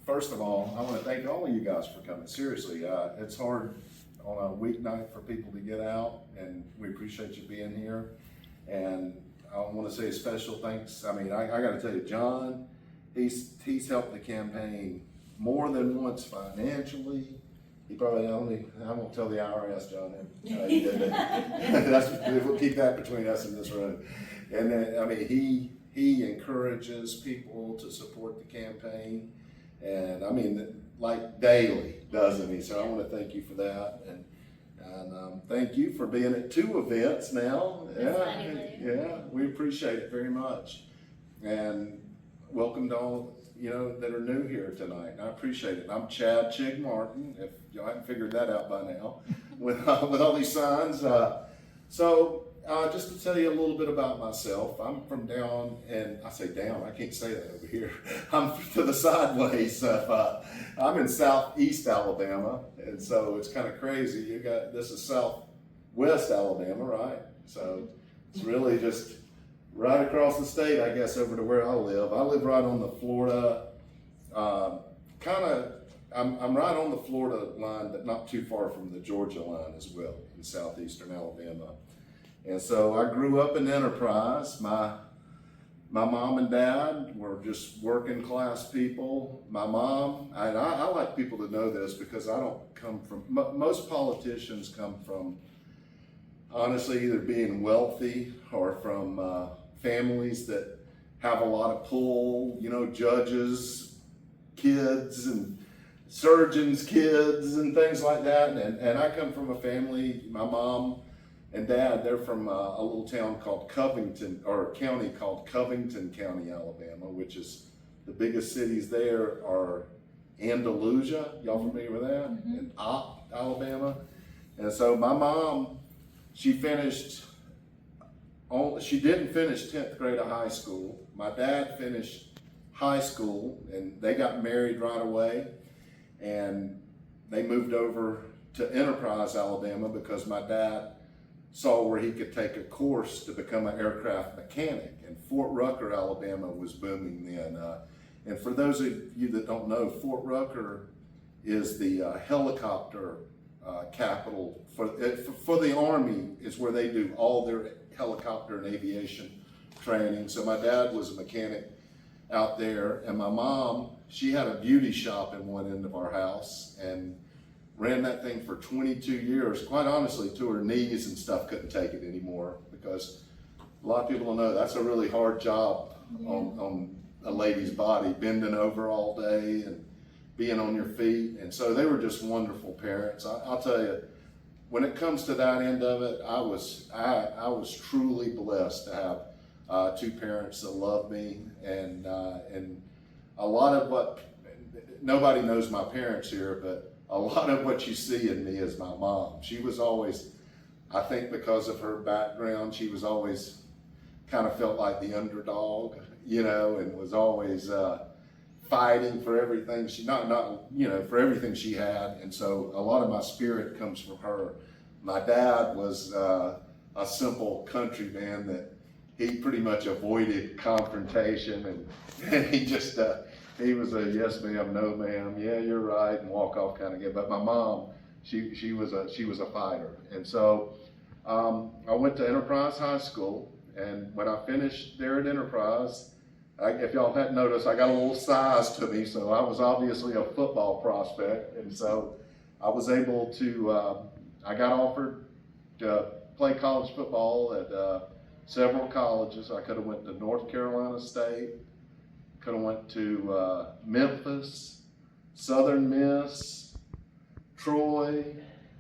First of all, I want to thank all of you guys for coming. Seriously, it's hard on a weeknight for people to get out, and we appreciate you being here. And I want to say a special thanks. I mean, I got to tell you, John, he's helped the campaign more than once financially. He probably I won't tell the IRS, John. He did that. We'll keep that between us in this room. And then, I mean, he encourages people to support the campaign. And I mean, like daily, doesn't he? So I want to thank you for that, and thank you for being at 2 events now. Yeah, we appreciate it very much, and welcome to all that are new here tonight. I appreciate it. I'm Chig Martin. If y'all haven't figured that out by now, with all these signs. Just to tell you a little bit about myself, I'm from down, and I say down, I can't say that over here. I'm to the sideways of, I'm in southeast Alabama, and so it's kind of crazy. This is southwest Alabama, right? So it's really just right across the state, I guess, over to where I live. I live right on the Florida, I'm right on the Florida line, but not too far from the Georgia line as well, in southeastern Alabama. And so I grew up in Enterprise. My mom and dad were just working class people. My mom, and I like people to know this because I don't come from, most politicians come from, honestly, either being wealthy or from families that have a lot of pull, judges, kids, and surgeons' kids, and things like that. And I come from a family, my mom and dad, they're from a little town called Covington, or a county called Covington County, Alabama, which is the biggest cities there are Andalusia. Y'all familiar with that? Mm-hmm. And Opp, Alabama. And so my mom, she didn't finish 10th grade of high school. My dad finished high school, and they got married right away. And they moved over to Enterprise, Alabama, because my dad saw where he could take a course to become an aircraft mechanic. And Fort Rucker, Alabama was booming then. And for those of you that don't know, Fort Rucker is the helicopter capital for the Army, is where they do all their helicopter and aviation training. So my dad was a mechanic out there, and my mom, she had a beauty shop in one end of our house, and ran that thing for 22 years, quite honestly, to her knees and stuff, couldn't take it anymore, because a lot of people don't know that's a really hard job on a lady's body, bending over all day and being on your feet. And so they were just wonderful parents. I'll tell you, when it comes to that end of it, I was truly blessed to have 2 parents that loved me, and a lot of what, nobody knows my parents here, but a lot of what you see in me is my mom. She was always, I think because of her background, she was always kind of felt like the underdog, and was always fighting for everything for everything she had. And so a lot of my spirit comes from her. My dad was a simple country man that he pretty much avoided confrontation, and he just, he was a yes ma'am, no ma'am, yeah, you're right, and walk off kind of guy. But my mom, she was a fighter. And so I went to Enterprise High School, and when I finished there at Enterprise, if y'all hadn't noticed, I got a little size to me, so I was obviously a football prospect. And so I was able to, I got offered to play college football at several colleges. I could have went to North Carolina State, could have went to Memphis, Southern Miss, Troy,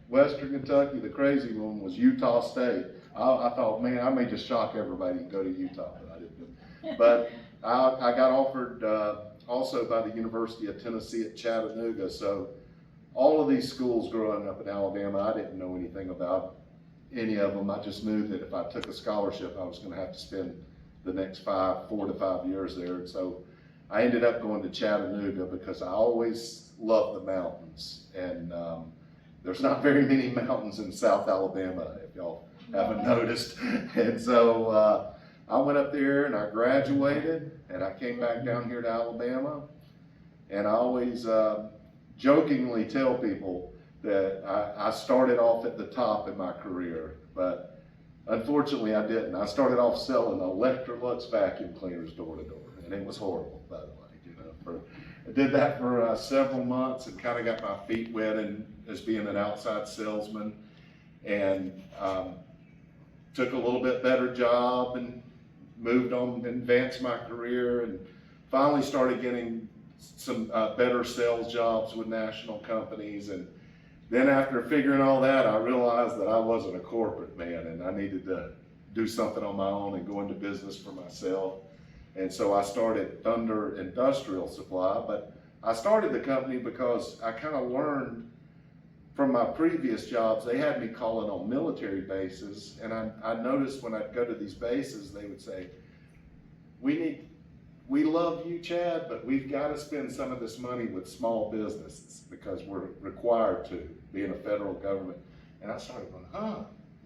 Western Kentucky. The crazy one was Utah State. I thought, man, I may just shock everybody and go to Utah, but I didn't. But I got offered also by the University of Tennessee at Chattanooga. So all of these schools growing up in Alabama, I didn't know anything about any of them. I just knew that if I took a scholarship, I was going to have to spend the next 4 to 5 years there. And so I ended up going to Chattanooga because I always loved the mountains. And there's not very many mountains in South Alabama, if y'all haven't noticed. And so I went up there and I graduated, and I came back down here to Alabama. And I always jokingly tell people that I started off at the top in my career, but unfortunately I didn't. I started off selling Electrolux vacuum cleaners door to door, and it was horrible, by the way. I did that for several months and kind of got my feet wet as being an outside salesman, and took a little bit better job and moved on, advanced my career, and finally started getting some better sales jobs with national companies. And then after figuring all that, I realized that I wasn't a corporate man and I needed to do something on my own and go into business for myself. And so I started Thunder Industrial Supply, but I started the company because I kind of learned from my previous jobs. They had me calling on military bases, and I noticed when I'd go to these bases, they would say, we love you, Chad, but we've got to spend some of this money with small businesses because we're required to, being a federal government. And I started going,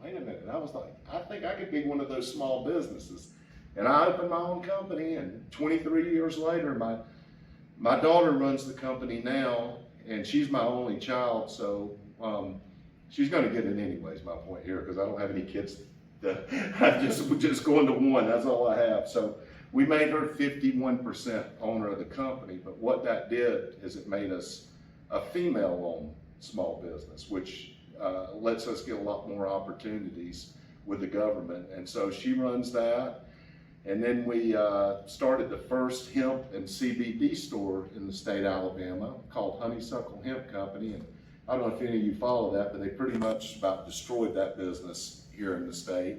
wait a minute. And I was like, I think I could be one of those small businesses. And I opened my own company, and 23 years later, my daughter runs the company now, and she's my only child, so she's going to get it anyways, my point here, because I don't have any kids. I'm just going to one, that's all I have. So we made her 51% owner of the company, but what that did is it made us a female-owned small business, which lets us get a lot more opportunities with the government. And so she runs that. And then we started the first hemp and CBD store in the state of Alabama called Honeysuckle Hemp Company. And I don't know if any of you follow that, but they pretty much about destroyed that business here in the state.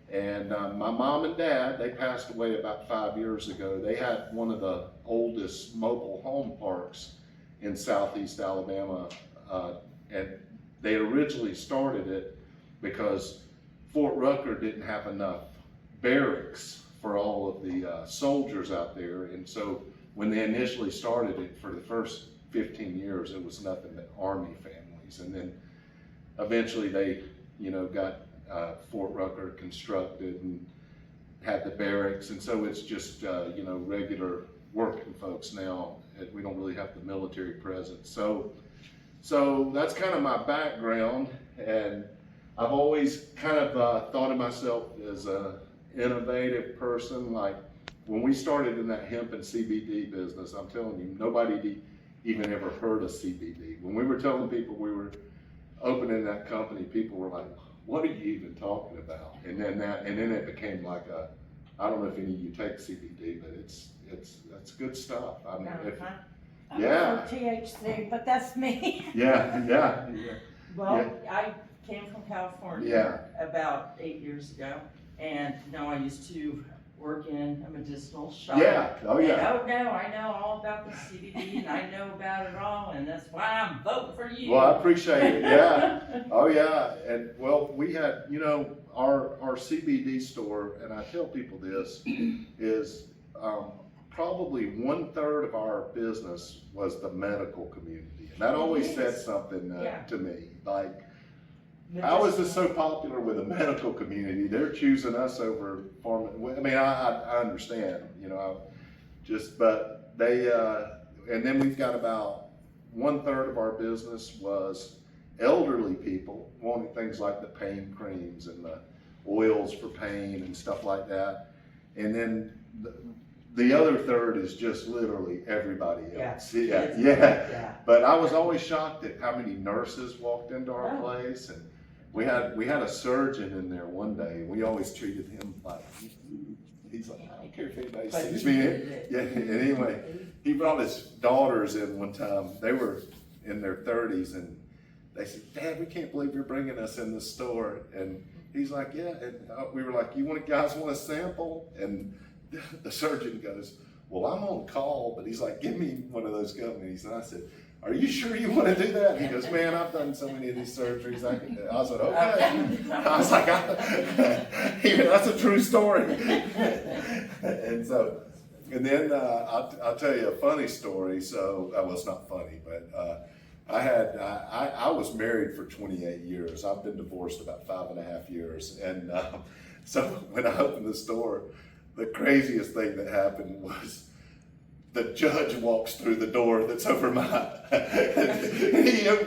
And my mom and dad, they passed away about 5 years ago. They had one of the oldest mobile home parks in southeast Alabama. And they originally started it because Fort Rucker didn't have enough barracks for all of the soldiers out there. And so when they initially started it, for the first 15 years, it was nothing but Army families. And then eventually they, got Fort Rucker constructed and had the barracks. And so it's just, regular working folks now. We don't really have the military presence. So that's kind of my background. And I've always kind of thought of myself as a innovative person. Like when we started in that hemp and CBD business, I'm telling you, nobody even ever heard of CBD. When we were telling people we were opening that company, people were like, what are you even talking about? And then it became like I don't know if any of you take CBD, but it's good stuff. I mean, I'm for THC, but that's me. Yeah. Well, I came from California about 8 years ago. And I used to work in a medicinal shop. Yeah, oh yeah. And, I know all about the CBD and I know about it all, and that's why I'm voting for you. Well, I appreciate it, yeah. Oh yeah, and well, we had, our CBD store, and I tell people this, is probably 1/3 of our business was the medical community. And that always said something to me, like, how is this so popular with the medical community? They're choosing us over pharma. I mean, I understand, but they, and then we've got about 1/3 of our business was elderly people wanting things like the pain creams and the oils for pain and stuff like that. And then the other third is just literally everybody else. Yeah. But I was always shocked at how many nurses walked into our place. And we had a surgeon in there one day, and we always treated him like, he's like, I don't care if anybody sees me. Yeah, and anyway, he brought his daughters in one time. They were in their 30s, and they said, Dad, we can't believe you're bringing us in the store. And he's like, yeah. And we were like, guys want a sample? And the surgeon goes, well, I'm on call, but he's like, give me one of those companies. And I said, are you sure you want to do that? And he goes, man, I've done so many of these surgeries. I said, okay. I was like, that's a true story. And then I'll tell you a funny story. So, well, it's not funny, but I was married for 28 years. I've been divorced about 5.5 years. And so when I opened the store, the craziest thing that happened was the judge walks through the door that's over my,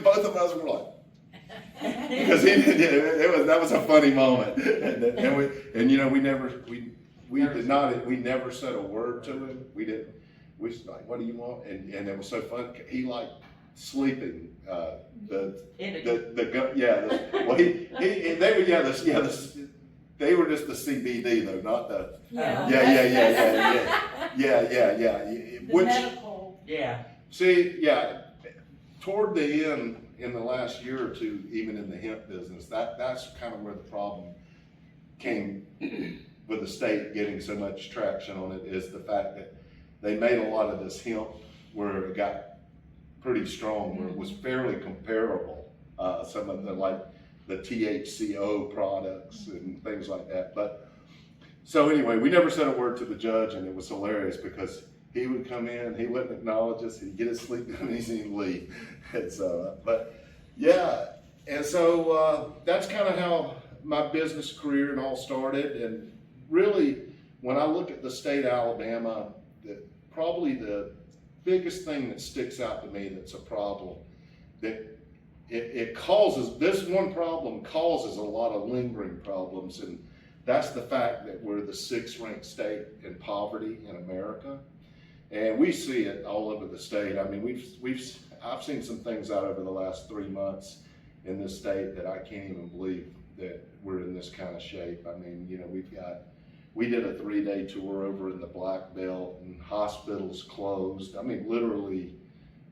both of us were like, because that was a funny moment. And you know, we never said a word to him. We was like, what do you want? And it was so fun. He like sleeping, they were just the CBD though, not the, Yeah. The medical. Yeah. See, toward the end, in the last year or two, even in the hemp business, that's kind of where the problem came with the state getting so much traction on it, is the fact that they made a lot of this hemp where it got pretty strong, where it was fairly comparable, some of the the THCO products and things like that. But so anyway, we never said a word to the judge, and it was hilarious because he would come in, he wouldn't acknowledge us, he'd get his sleep done, and he'd leave. And so, and so that's kind of how my business career and all started. And really, when I look at the state of Alabama, probably the biggest thing that sticks out to me that's a problem, that it causes, this one problem causes a lot of lingering problems, and that's the fact that we're the 6th ranked state in poverty in America. And we see it all over the state. I mean, I've seen some things out over the last 3 months in this state that I can't even believe that we're in this kind of shape. I mean, you know, we did a 3-day tour over in the Black Belt, and hospitals closed. I mean, literally,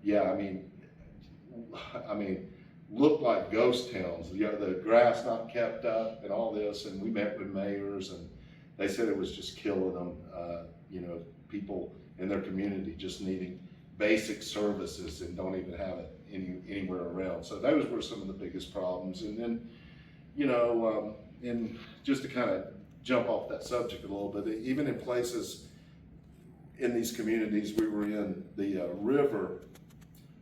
I mean, looked like ghost towns. You know, the grass not kept up and all this. And we met with mayors, and they said it was just killing them. You know, people in their community just needing basic services and don't even have it anywhere around. So those were some of the biggest problems. And then, you know, and just to kind of jump off that subject a little bit, even in places in these communities we were in, the river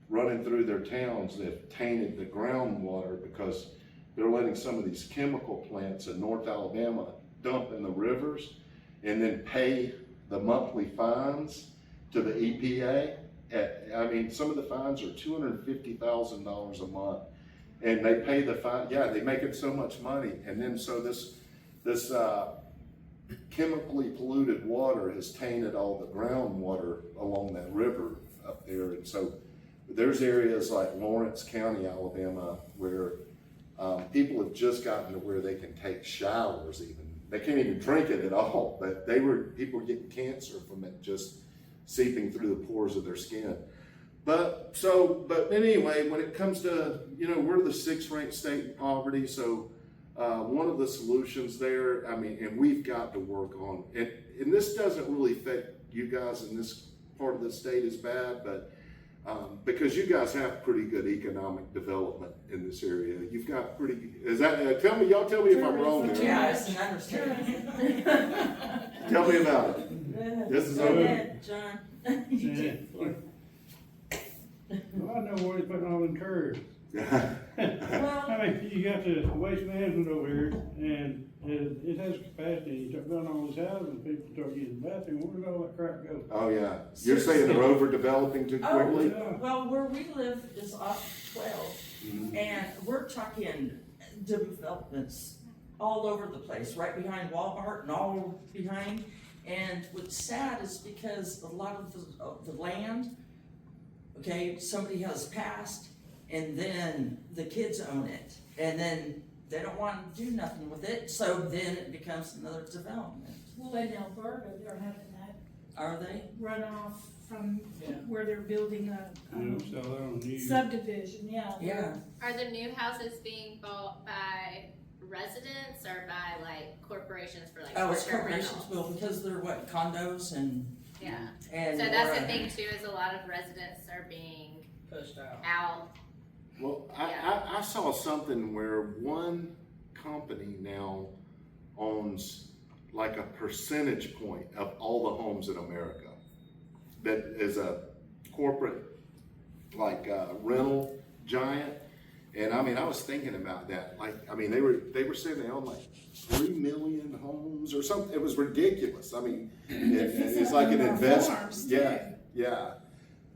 running through their towns, they've tainted the groundwater because they're letting some of these chemical plants in North Alabama dump in the rivers and then pay the monthly fines to the EPA. I mean, some of the fines are $250,000 a month, and they pay the fine. Yeah, they make it so much money, and then so this chemically polluted water has tainted all the groundwater along that river up there, and so there's areas like Lawrence County, Alabama, where people have just gotten to where they can take showers even. They can't even drink it at all, but people were getting cancer from it just seeping through the pores of their skin. But anyway, when it comes to, you know, we're the 6th ranked state in poverty, so one of the solutions there, I mean, and we've got to work on, and this doesn't really affect you guys in this part of the state as bad, but because you guys have pretty good economic development in this area. You've got pretty, y'all tell me if I'm wrong there. Yes, and I understand. Tell me about it. This is over. John. Well, I know where he's putting all them curves. Well, I mean, you got the waste management over here, and it has capacity. You start building all these houses, and people start using the bathroom. Where does all that crap go? Oh yeah, you're saying they're overdeveloping too quickly? Yeah. well, where we live is off 12, and we're talking developments all over the place, right behind Walmart and all behind. And what's sad is because a lot of the land, okay, somebody has passed, and then the kids own it, and then they don't want to do nothing with it, so then it becomes another development. Well, in Alberta, they're having that Are they? runoff from where they're building a So they're on you. subdivision, Yeah. Are the new houses being bought by residents or by like corporations for like Oh, it's short-term corporations, rentals? well, because they're what, condos and. Yeah. And. So that's the thing too, is a lot of residents are being Pushed out. out. Well, I saw something where one company now owns like a percentage point of all the homes in America. That is a corporate, like rental giant. And I mean, I was thinking about that. Like, I mean, they were saying they own like 3 million homes or something. It was ridiculous. I mean, it's like an investment. yeah.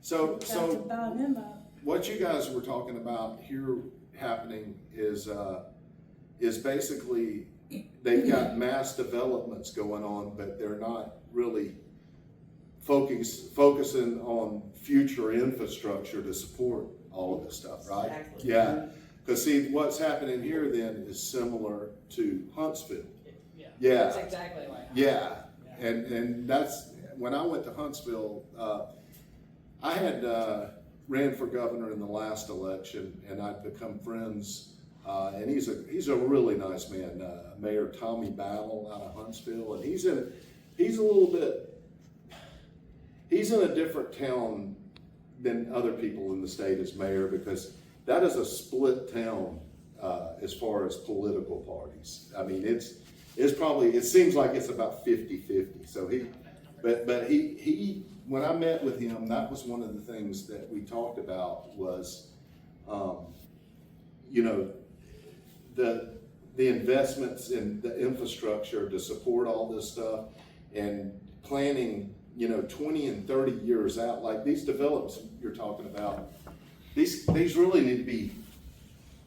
So, Got to so buy them up. what you guys were talking about here happening is basically they've got mass developments going on, but they're not really focusing on future infrastructure to support all of this stuff, right? Exactly. Yeah, because see, what's happening here then is similar to Huntsville. Yeah. That's exactly like. Yeah, and that's, when I went to Huntsville, I had ran for governor in the last election, and I'd become friends, and he's a really nice man, Mayor Tommy Battle out of Huntsville, and he's in a different town than other people in the state as mayor, because that is a split town as far as political parties. I mean, it seems like it's about 50-50. So but he, when I met with him, that was one of the things that we talked about was, you know, the investments in the infrastructure to support all this stuff and planning, you know, 20 and 30 years out, like these developments you're talking about, these really need to be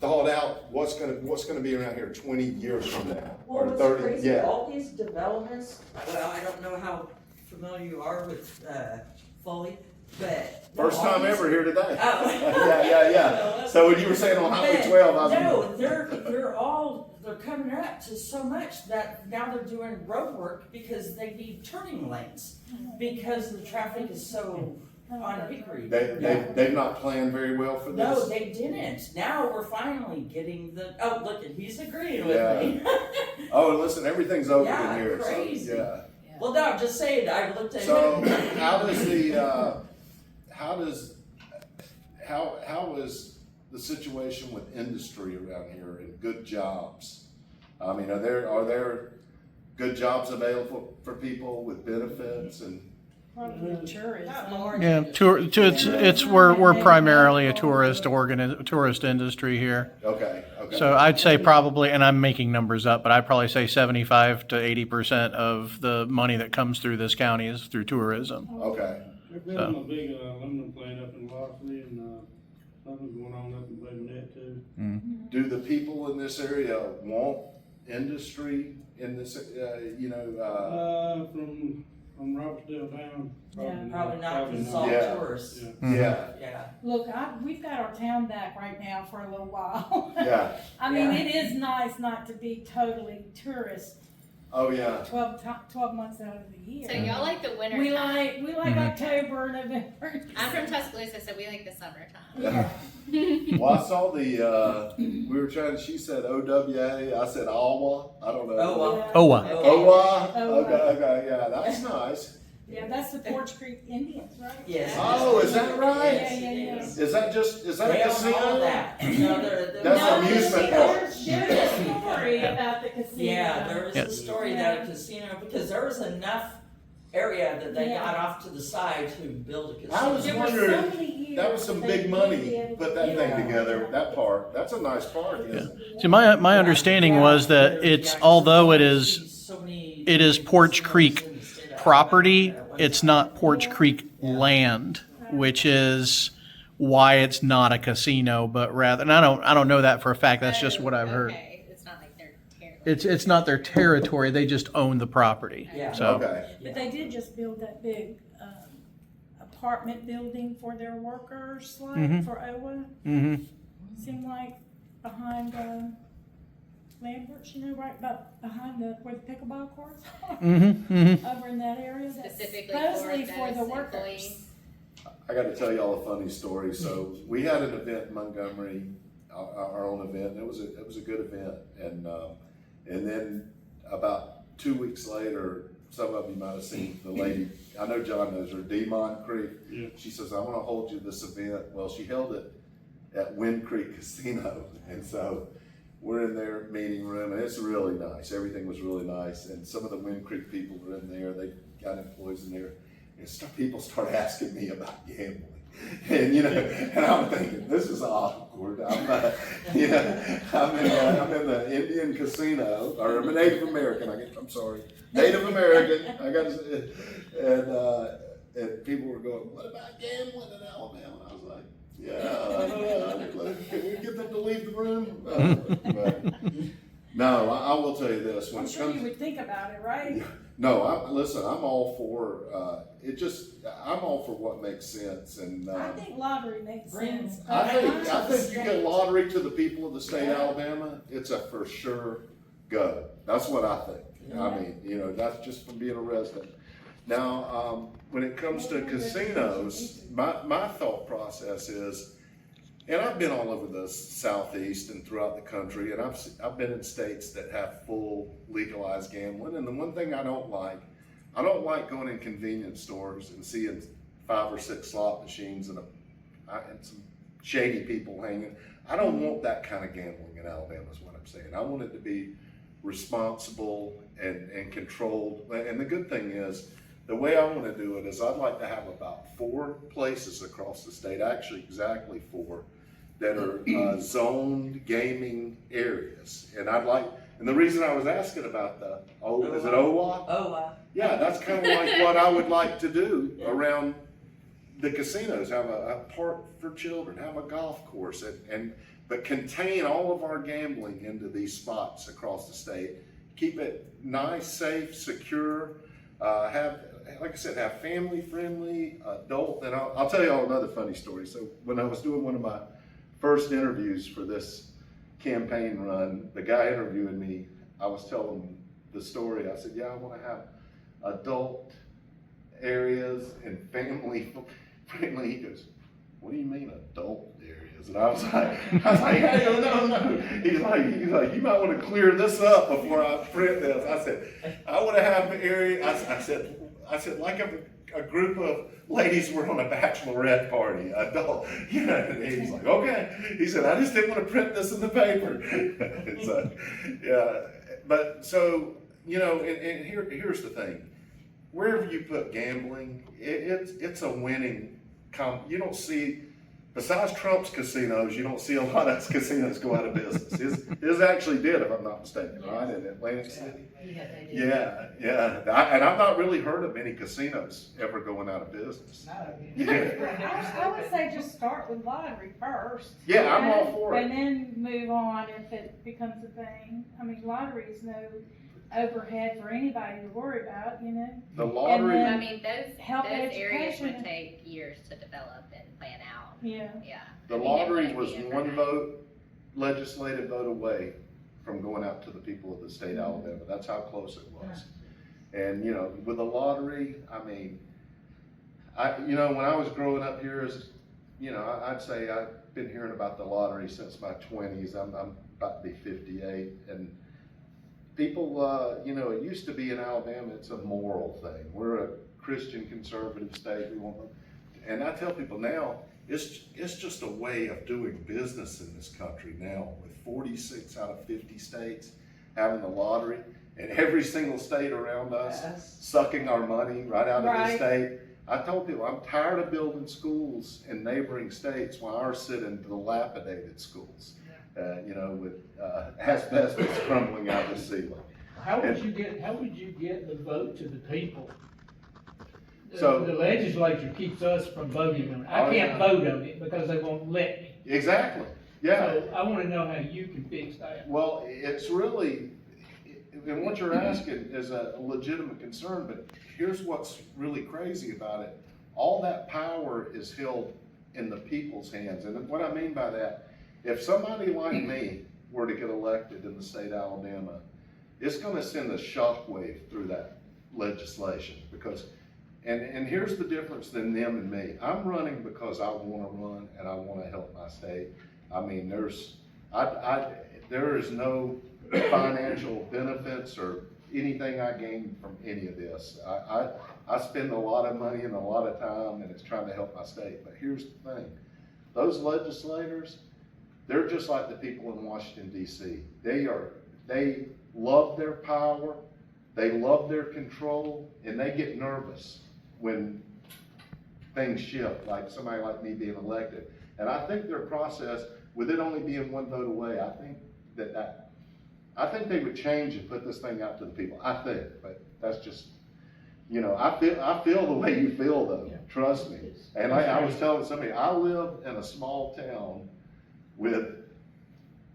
thought out. What's gonna be around here 20 years from now, Well, or what's 30? crazy, Yeah. all these developments, well, I don't know how familiar you are with, Foley, but. First time ever here today. Oh. Yeah. So when you were saying on Highway 12, I was. No, they're coming up to so much that now they're doing road work because they need turning lanes, because the traffic is so on Hickory. They've not planned very well for this. No, they didn't. Now we're finally getting oh, look, and he's agreeing with Yeah. me. Oh, and listen, everything's open Yeah, in here. crazy. So, yeah. Well, no, I'm just saying, I looked at So him. how is the situation with industry around here and good jobs? I mean, are there good jobs available for people with benefits and? Probably tourism. Yeah, we're primarily a tourist industry here. Okay. So I'd say probably, and I'm making numbers up, but I'd probably say 75 to 80% of the money that comes through this county is through tourism. Okay. They're building a big aluminum plant up in Lockley, and something's going on up in Bayonet too. Do the people in this area want industry in this, From Robertsdale down. Probably not, because it's all Yeah. tourists. Yeah. Yeah, Look, we've got our town back right now for a little while. yeah. I mean, Yeah. it is nice not to be totally tourist Oh, yeah. 12 months out of the year. So y'all like the winter We time. like October, November. I'm from Tuscaloosa, so we like the summertime. Yeah. Well, I saw she said OWA, I said Awa, I don't know. Oh, well. Yeah. Owa. Owa? Owa. Okay, yeah, that's nice. Yeah, that's the Porch Creek Indians, right? Yes. Oh, is that right? Yeah. Is that a They own all casino? that. No, they're. That's No, amusement park. there's a story about the casino. Yeah, there is a Yes. story that a casino, because there was enough area that they got off to the side to build a casino. I was There were so wondering, many years that was some they big did money, be able put to that get thing on. together, that park, that's a nice park, isn't it? See, my understanding was that although it is Porch Creek property, it's not Porch Creek land, which is why it's not a casino, but rather, and I don't know that for a fact, that's just what I've heard. Okay, it's not like they're terrible. It's not their territory, they just own the property. Yeah. So, Okay, But they did just build that big apartment building for their workers, like Mhm. for OWA. mhm. Seemed like behind Lambert's, right about behind where the pickleball courts are, over in that area. That's Specifically supposedly for the those workers. employees. I gotta tell y'all a funny story, so we had an event in Montgomery, our own event, and it was a good event, and then about 2 weeks later, some of you might have seen the lady, I know John knows her, Demont Creek. Yeah. She says, I wanna hold you this event. Well, she held it at Wind Creek Casino, and so we're in their meeting room, and it's really nice. Everything was really nice, and some of the Wind Creek people were in there. They got employees in there, and people start asking me about gambling, and and I'm thinking, this is awkward. I'm in the Indian casino, or I'm a Native American. I'm sorry, Native American. and people were going, what about gambling in Alabama? And I was like, yeah, can we get them to leave the room? But, no, I will tell you this, when I'm it sure you comes, would think about it, right? no, listen, I'm all for, I'm all for what makes sense, and, I think lottery makes Bring- sense. I think you State. get lottery to the people of the state of Alabama, it's a for sure go. That's what I think. I mean, you know, that's just from being a resident. Now, when it comes to casinos, my thought process is, and I've been all over the southeast and throughout the country, and I've been in states that have full legalized gambling. And the one thing I don't like going in convenience stores and seeing 5 or 6 slot machines and some shady people hanging. I don't want that kind of gambling in Alabama is what I'm saying. I want it to be responsible and controlled. And the good thing is, the way I want to do it is I'd like to have about 4 places across the state, actually exactly 4, that are zoned gaming areas. And the reason I was asking about is it OWA? Oh, Yeah, that's kind of like what I would like to do around the casinos, have a park for children, have a golf course, but contain all of our gambling into these spots across the state. Keep it nice, safe, secure, like I said, have family-friendly, adult, and I'll tell you all another funny story. So when I was doing one of my first interviews for this campaign run, the guy interviewing me, I was telling him the story. I said, yeah, I want to have adult areas and family-friendly. He goes, what do you mean adult areas? And I was like, hey, no. He's like, you might want to clear this up before I print this. I said, I want to have an area. I said, like a group of ladies were on a bachelorette party, adult. You know, and he's like, okay. He said, I just didn't want to print this in the paper. So, yeah, but so, you know, and here's the thing. Wherever you put gambling, it's a winning. You don't see, besides Trump's casinos, you don't see a lot of casinos go out of business. His actually did, if I'm not mistaken, right, in Atlantic City? Yeah. And I've not really heard of any casinos ever going out of business. Yeah, I would say just start with lottery first. Yeah, I'm all for it. And then move on if it becomes a thing. I mean, lottery is no overhead for anybody to worry about, you know? The lottery, And I mean, those Help areas education. would take years to develop and plan out. Yeah. Yeah. the I mean, it lottery wouldn't was be one overnight. vote, legislative vote away from going out to the people of the state of Alabama. That's how close it was. And, you know, with the lottery, I mean, when I was growing up here, I'd say I've been hearing about the lottery since my 20s. I'm about to be 58. And people, it used to be in Alabama, it's a moral thing. We're a Christian conservative state. And I tell people now, it's just a way of doing business in this country now, with 46 out of 50 states having the lottery, and every single state around us sucking our money right out of the state. I told people, I'm tired of building schools in neighboring states while ours sit in dilapidated schools, with asbestos crumbling out the ceiling. How would you get the vote to the people? So- The legislature keeps us from voting on it. I Oh, can't yeah. vote on it because they won't let me. Exactly, yeah. So I wanna know how you can fix that. Well, it's really, and what you're asking is a legitimate concern, but here's what's really crazy about it. All that power is held in the people's hands. And what I mean by that, if somebody like me were to get elected in the state of Alabama, it's gonna send a shockwave through that legislation because, and here's the difference than them and me. I'm running because I wanna run and I wanna help my state. I mean, there is no financial benefits or anything I gain from any of this. I spend a lot of money and a lot of time and it's trying to help my state. But here's the thing, those legislators, they're just like the people in Washington, D.C. They love their power, they love their control, and they get nervous when things shift, like somebody like me being elected. And I think their process, with it only being one vote away, I think they would change and put this thing out to the people. I think, but that's just, You know, I feel the way you feel though, Yeah. trust me. And I was telling somebody, I live in a small town with,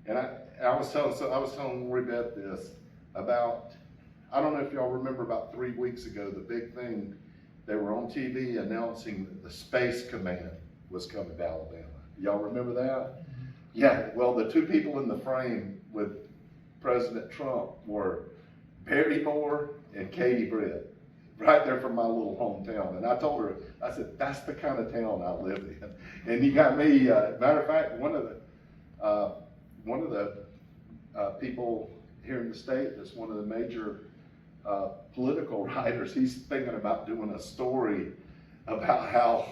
and I was telling Lori Beth this about, I don't know if y'all remember about 3 weeks ago, the big thing, they were on TV announcing that the Space Command was coming to Alabama. Y'all remember that? Yeah, well, the two people in the frame with President Trump were Barry Moore and Katie Britt, right there from my little hometown. And I told her, I said, that's the kind of town I live in. And you got me, matter of fact, one of the people here in the state that's one of the major political writers, he's thinking about doing a story about how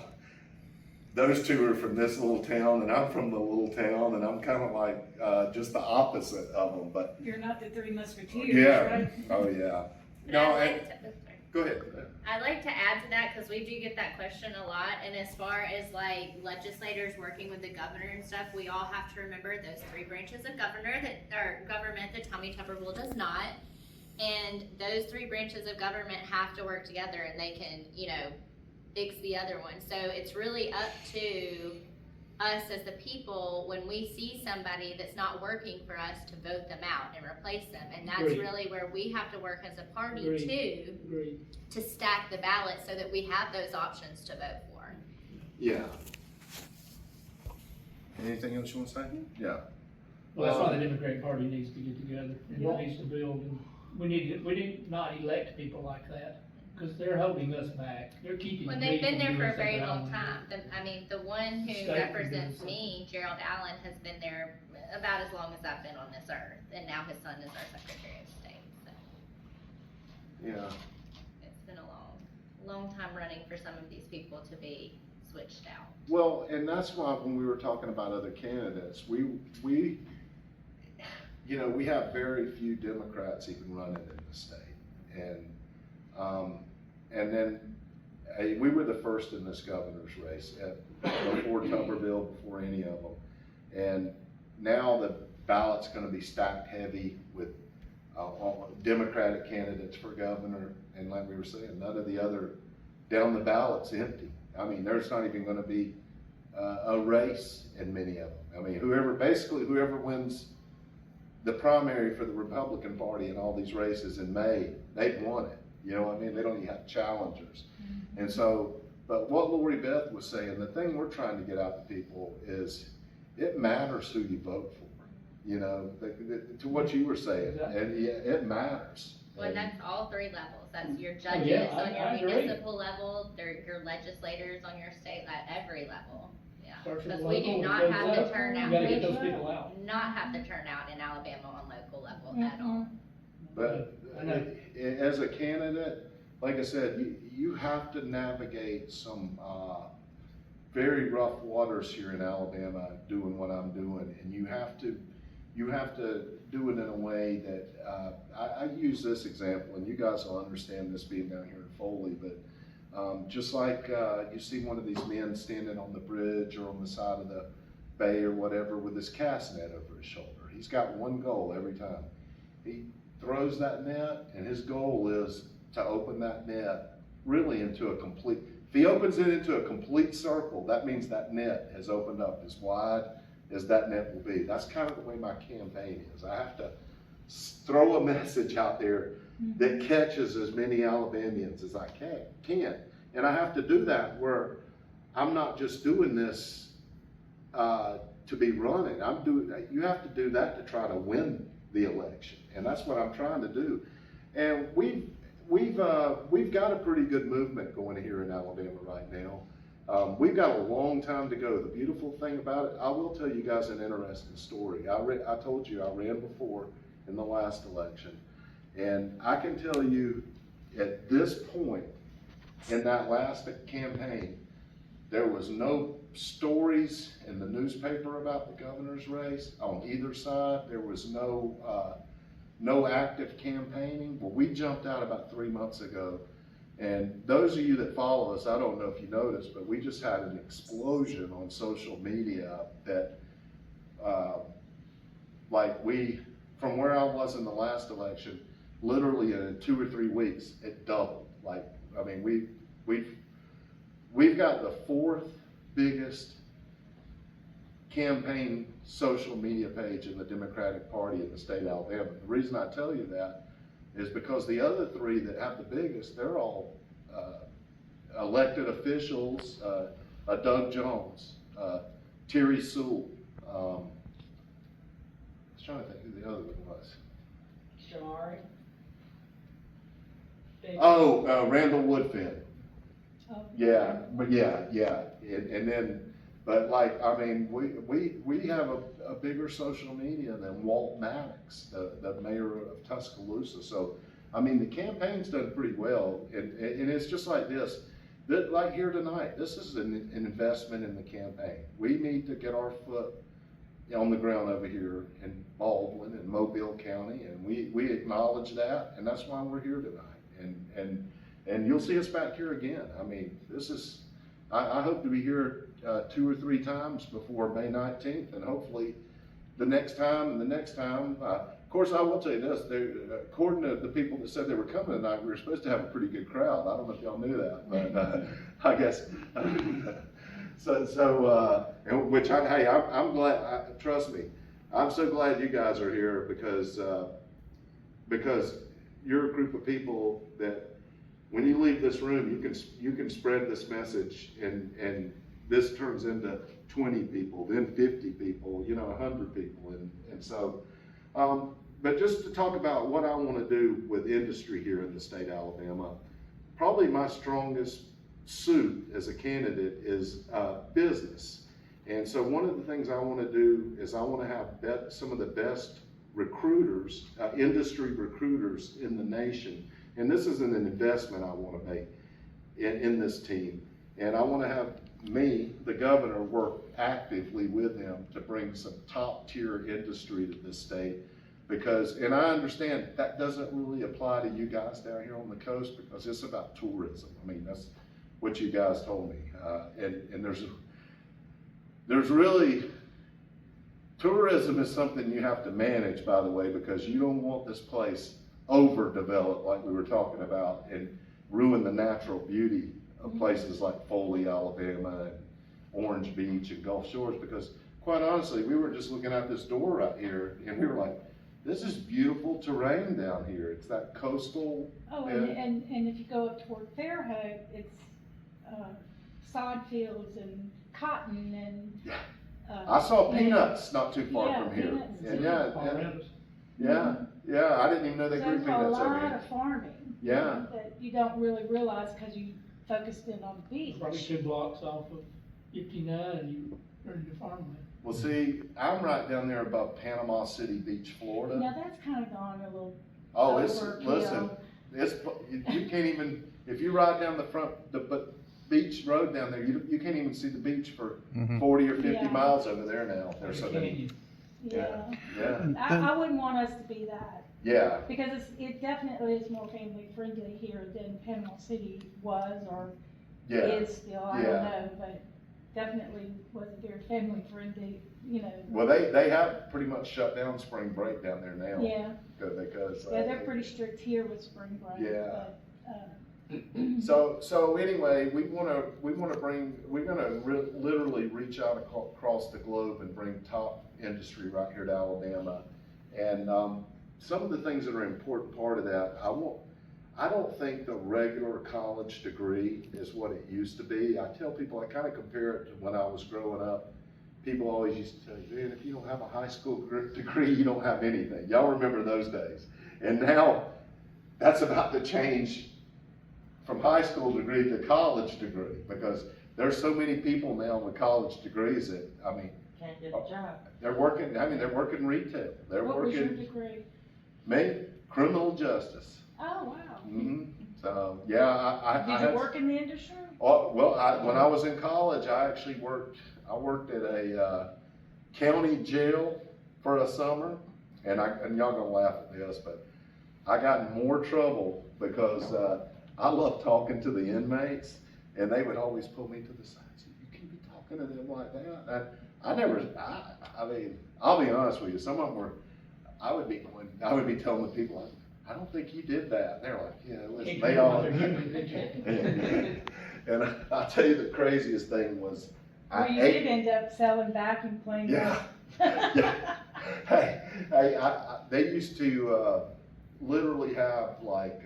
those two are from this little town and I'm from the little town, and I'm kind of like just the opposite of them, but You're not the Three Musketeers, yeah, right? oh yeah. But No, I'd and, like to, go ahead. I'd like to add to that, because we do get that question a lot, and as far as like legislators working with the governor and stuff, we all have to remember those 3 branches of government that Tommy Tuberville does not. And those 3 branches of government have to work together, and they can, you know, fix the other one. So it's really up to us as the people, when we see somebody that's not working for us, to vote them out and replace them. And that's Agreed. really where we have to work as a party Agreed. too, Agreed. to stack the ballot so that we have those options to vote for. Yeah. Anything else you want to say? Yeah. Well, that's why the Democratic Party needs to get together and Yeah. needs to build, and we need not elect people like that, because they're holding us back. They're keeping. Well, me they've been from there doing for a something very I long wanna do. time. The one who State represents producer. me, Gerald Allen, has been there about as long as I've been on this earth, and now his son is our Secretary of State. So Yeah. it's been a long time running for some of these people to be switched out. Well, and that's why when we were talking about other candidates, we, you know, we have very few Democrats even running in the state. And then we were the first in this governor's race before Tuberville, before any of them. And now the ballot's gonna be stacked heavy with Democratic candidates for governor. And like we were saying, none of the other down the ballot's empty. I mean, there's not even gonna be a race in many of them. I mean, whoever wins the primary for the Republican Party in all these races in May, they've won it. You know what I mean? They don't even have challengers. And so, but what Lori Beth was saying, the thing we're trying to get out to people is it matters who you vote for. You know, to what you were saying, and yeah, it matters. Well, And- that's all 3 levels. That's your judges yeah, on I your agree. municipal level, your legislators on your state, at every level. Yeah, Starts with because we do local, not goes have up. the turnout. You gotta We get those do people out. not have the turnout in Alabama on local level at all. But I know. as a candidate, like I said, you have to navigate some very rough waters here in Alabama doing what I'm doing, and you have to do it in a way that I use this example, and you guys will understand this being down here in Foley, but just like you see one of these men standing on the bridge or on the side of the bay or whatever with his cast net over his shoulder. He's got one goal every time. He throws that net, and his goal is to open that net really into a complete, if he opens it into a complete circle, that means that net has opened up as wide as that net will be. That's kind of the way my campaign is. I have to throw a message out there that catches as many Alabamians as I can. And I have to do that where I'm not just doing this to be running. You have to do that to try to win the election. And that's what I'm trying to do. And we've got a pretty good movement going here in Alabama right now. We've got a long time to go. The beautiful thing about it, I will tell you guys an interesting story. I told you I ran before in the last election. And I can tell you at this point in that last campaign, there was no stories in the newspaper about the governor's race on either side. There was no active campaigning. Well, we jumped out about 3 months ago. And those of you that follow us, I don't know if you noticed, but we just had an explosion on social media that, from where I was in the last election, literally in 2 or 3 weeks, it doubled. Like I mean, we've got the fourth biggest campaign social media page in the Democratic Party in the state of Alabama. The reason I tell you that is because the other three that have the biggest, they're all elected officials, Doug Jones, Terry Sewell. I was trying to think who the other one was. Shamari. Oh, Randall Woodfin. Oh. Yeah, but yeah, and then, but like, I mean, we have a bigger social media than Walt Maddox, the mayor of Tuscaloosa. So, I mean, the campaign's done pretty well, and it's just like this. Like here tonight, this is an investment in the campaign. We need to get our foot on the ground over here in Baldwin and Mobile County, and we acknowledge that, and that's why we're here tonight. And you'll see us back here again. I mean, this is, I hope to be here 2 or 3 times before May 19th, and hopefully the next time and the next time. Of course, I will tell you this, according to the people that said they were coming tonight, we were supposed to have a pretty good crowd. I don't know if y'all knew that, but I guess. Which I'm glad, trust me, I'm so glad you guys are here because you're a group of people that when you leave this room, you can spread this message, and this turns into 20 people, then 50 people, 100 people, and so, but just to talk about what I want to do with industry here in the state of Alabama, probably my strongest suit as a candidate is business. And so one of the things I want to do is I want to have some of the best recruiters, industry recruiters in the nation. And this is an investment I want to make in this team. And I want to have me, the governor, work actively with them to bring some top tier industry to this state. Because, and I understand that doesn't really apply to you guys down here on the coast because it's about tourism. I mean, that's what you guys told me. And there's really, tourism is something you have to manage, by the way, because you don't want this place overdeveloped like we were talking about and ruin the natural beauty of places like Foley, Alabama, and Orange Beach and Gulf Shores, because quite honestly, we were just looking out this door right here and we were like, this is beautiful terrain down here. It's that coastal. Oh, and if you go up toward Fairhope, it's sod fields and cotton and. I saw peanuts not too far Yeah, from here. peanuts And too. yeah, I didn't even know they So grew there's a peanuts over lot here. of farming. Yeah. That you don't really realize because you focused in on the beach. Probably 2 blocks off of 59 and you're into farmland. Well, see, I'm right down there above Panama City Beach, Florida. Now that's kind of gone a little. Oh, it's, overkill. listen, you can't even, if you ride down the beach road down there, you can't even see the beach for 40 or 50 Yeah. miles over there now. There's so many. Yeah. Yeah, I wouldn't want us to be that. yeah, Because it definitely is more family friendly here than Panama City was or yeah. is still, I Yeah. don't know, but definitely wasn't very family friendly, Well, they have pretty much shut down spring break down there now. Yeah, Because. yeah, they're pretty strict here with spring break, Yeah. but, So anyway, we're gonna literally reach out across the globe and bring top industry right here to Alabama. And, some of the things that are an important part of that, I don't think the regular college degree is what it used to be. I tell people, I kind of compare it to when I was growing up. People always used to tell you, man, if you don't have a high school degree, you don't have anything. Y'all remember those days. And now that's about to change from high school degree to college degree, because there's so many people now with college degrees that, I mean, Can't get a job. they're working retail. They're what was your working, degree? me, criminal justice. Oh, wow. So, yeah, I Did had, you work in the industry? well, when I was in college, I actually worked at a, county jail for a summer, and y'all gonna laugh at this, but I got in more trouble because, I love talking to the inmates, and they would always pull me to the side and say, you can't be talking to them like that. I mean, I'll be honest with you, some of them were, I would be telling the people, I don't think you did that. And they're like, yeah, it was Can't they do all. it. And I'll tell you the craziest thing was, Well, you did end up selling vacuum cleaners. Yeah. Yeah. Hey, they used to, literally have like,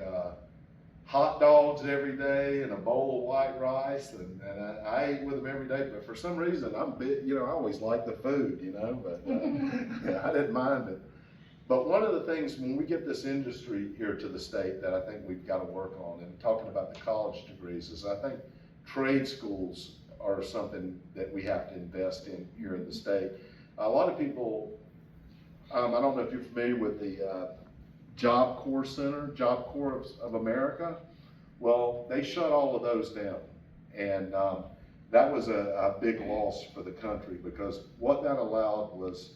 hot dogs every day and a bowl of white rice, and I ate with them every day, but for some reason, I always liked the food, but, I didn't mind it. But one of the things, when we get this industry here to the state that I think we've got to work on, and talking about the college degrees, is I think trade schools are something that we have to invest in here in the state. A lot of people, I don't know if you're familiar with the Job Corps Center, Job Corps of America. Well, they shut all of those down. And that was a big loss for the country, because what that allowed was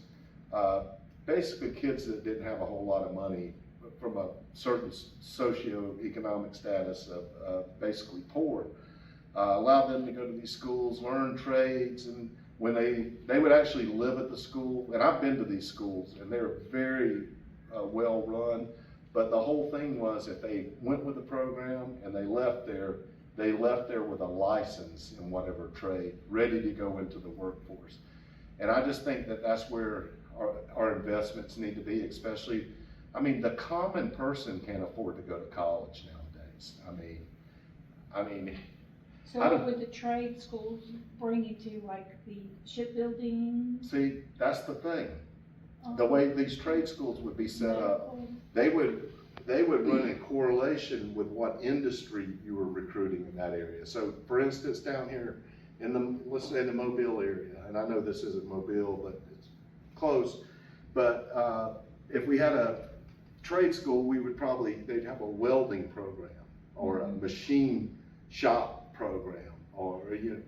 basically kids that didn't have a whole lot of money, from a certain socioeconomic status of basically poor, allowed them to go to these schools, learn trades, and when they would actually live at the school. And I've been to these schools, and they're very well run. But the whole thing was, if they went with the program and they left there with a license in whatever trade, ready to go into the workforce. And I just think that that's where our investments need to be, especially, the common person can't afford to go to college nowadays. So what would the trade schools bring you to, like the shipbuilding? See, that's the thing. The way these trade schools would be set up, they would run in correlation with what industry you were recruiting in that area. So for instance, down here let's say the Mobile area, and I know this isn't Mobile, but it's close. But if we had a trade school, they'd have a welding program or a machine shop program, or even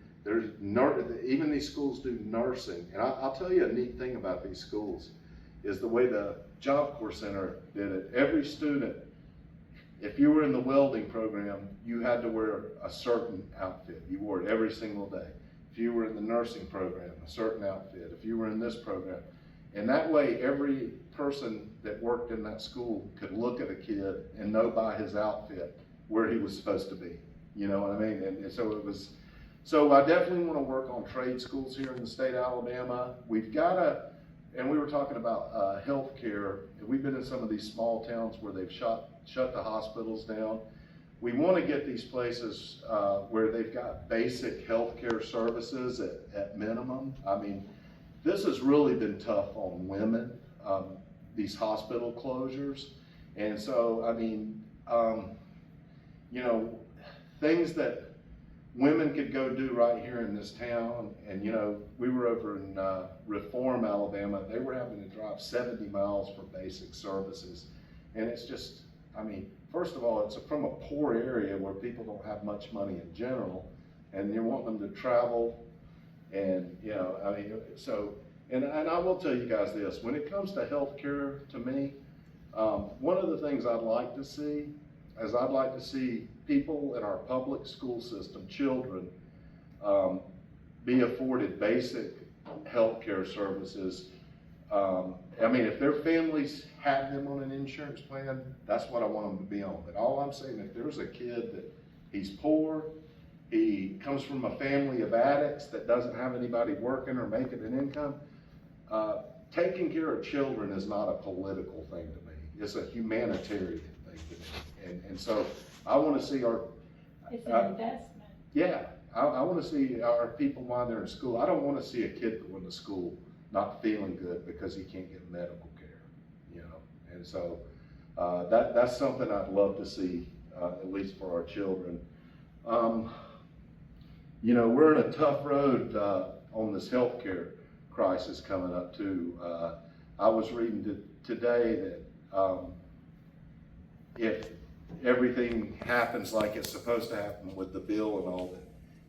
these schools do nursing. And I'll tell you a neat thing about these schools is the way the Job Corps Center did it. Every student, if you were in the welding program, you had to wear a certain outfit. You wore it every single day. If you were in the nursing program, a certain outfit. If you were in this program. And that way, every person that worked in that school could look at a kid and know by his outfit where he was supposed to be. You know what I mean? And so I definitely want to work on trade schools here in the state of Alabama. We've got to, and we were talking about healthcare. We've been in some of these small towns where they've shut the hospitals down. We want to get these places where they've got basic healthcare services at minimum. This has really been tough on women, these hospital closures. And so, things that women could go do right here in this town. And we were over in Reform, Alabama. They were having to drive 70 miles for basic services. And it's just, first of all, it's from a poor area where people don't have much money in general, and you want them to travel. And, and I will tell you guys this, when it comes to healthcare, to me, one of the things I'd like to see is I'd like to see people in our public school system, children, be afforded basic healthcare services. If their families have them on an insurance plan, that's what I want them to be on. But all I'm saying, if there's a kid that he's poor, he comes from a family of addicts that doesn't have anybody working or making an income, taking care of children is not a political thing to me. It's a humanitarian thing to me. And so I want to see it's an investment. Yeah, I want to see our people while they're in school. I don't want to see a kid go into school not feeling good because he can't get medical care, And so that's something I'd love to see, at least for our children. We're in a tough road on this healthcare crisis coming up too. I was reading today that if everything happens like it's supposed to happen with the bill and all that,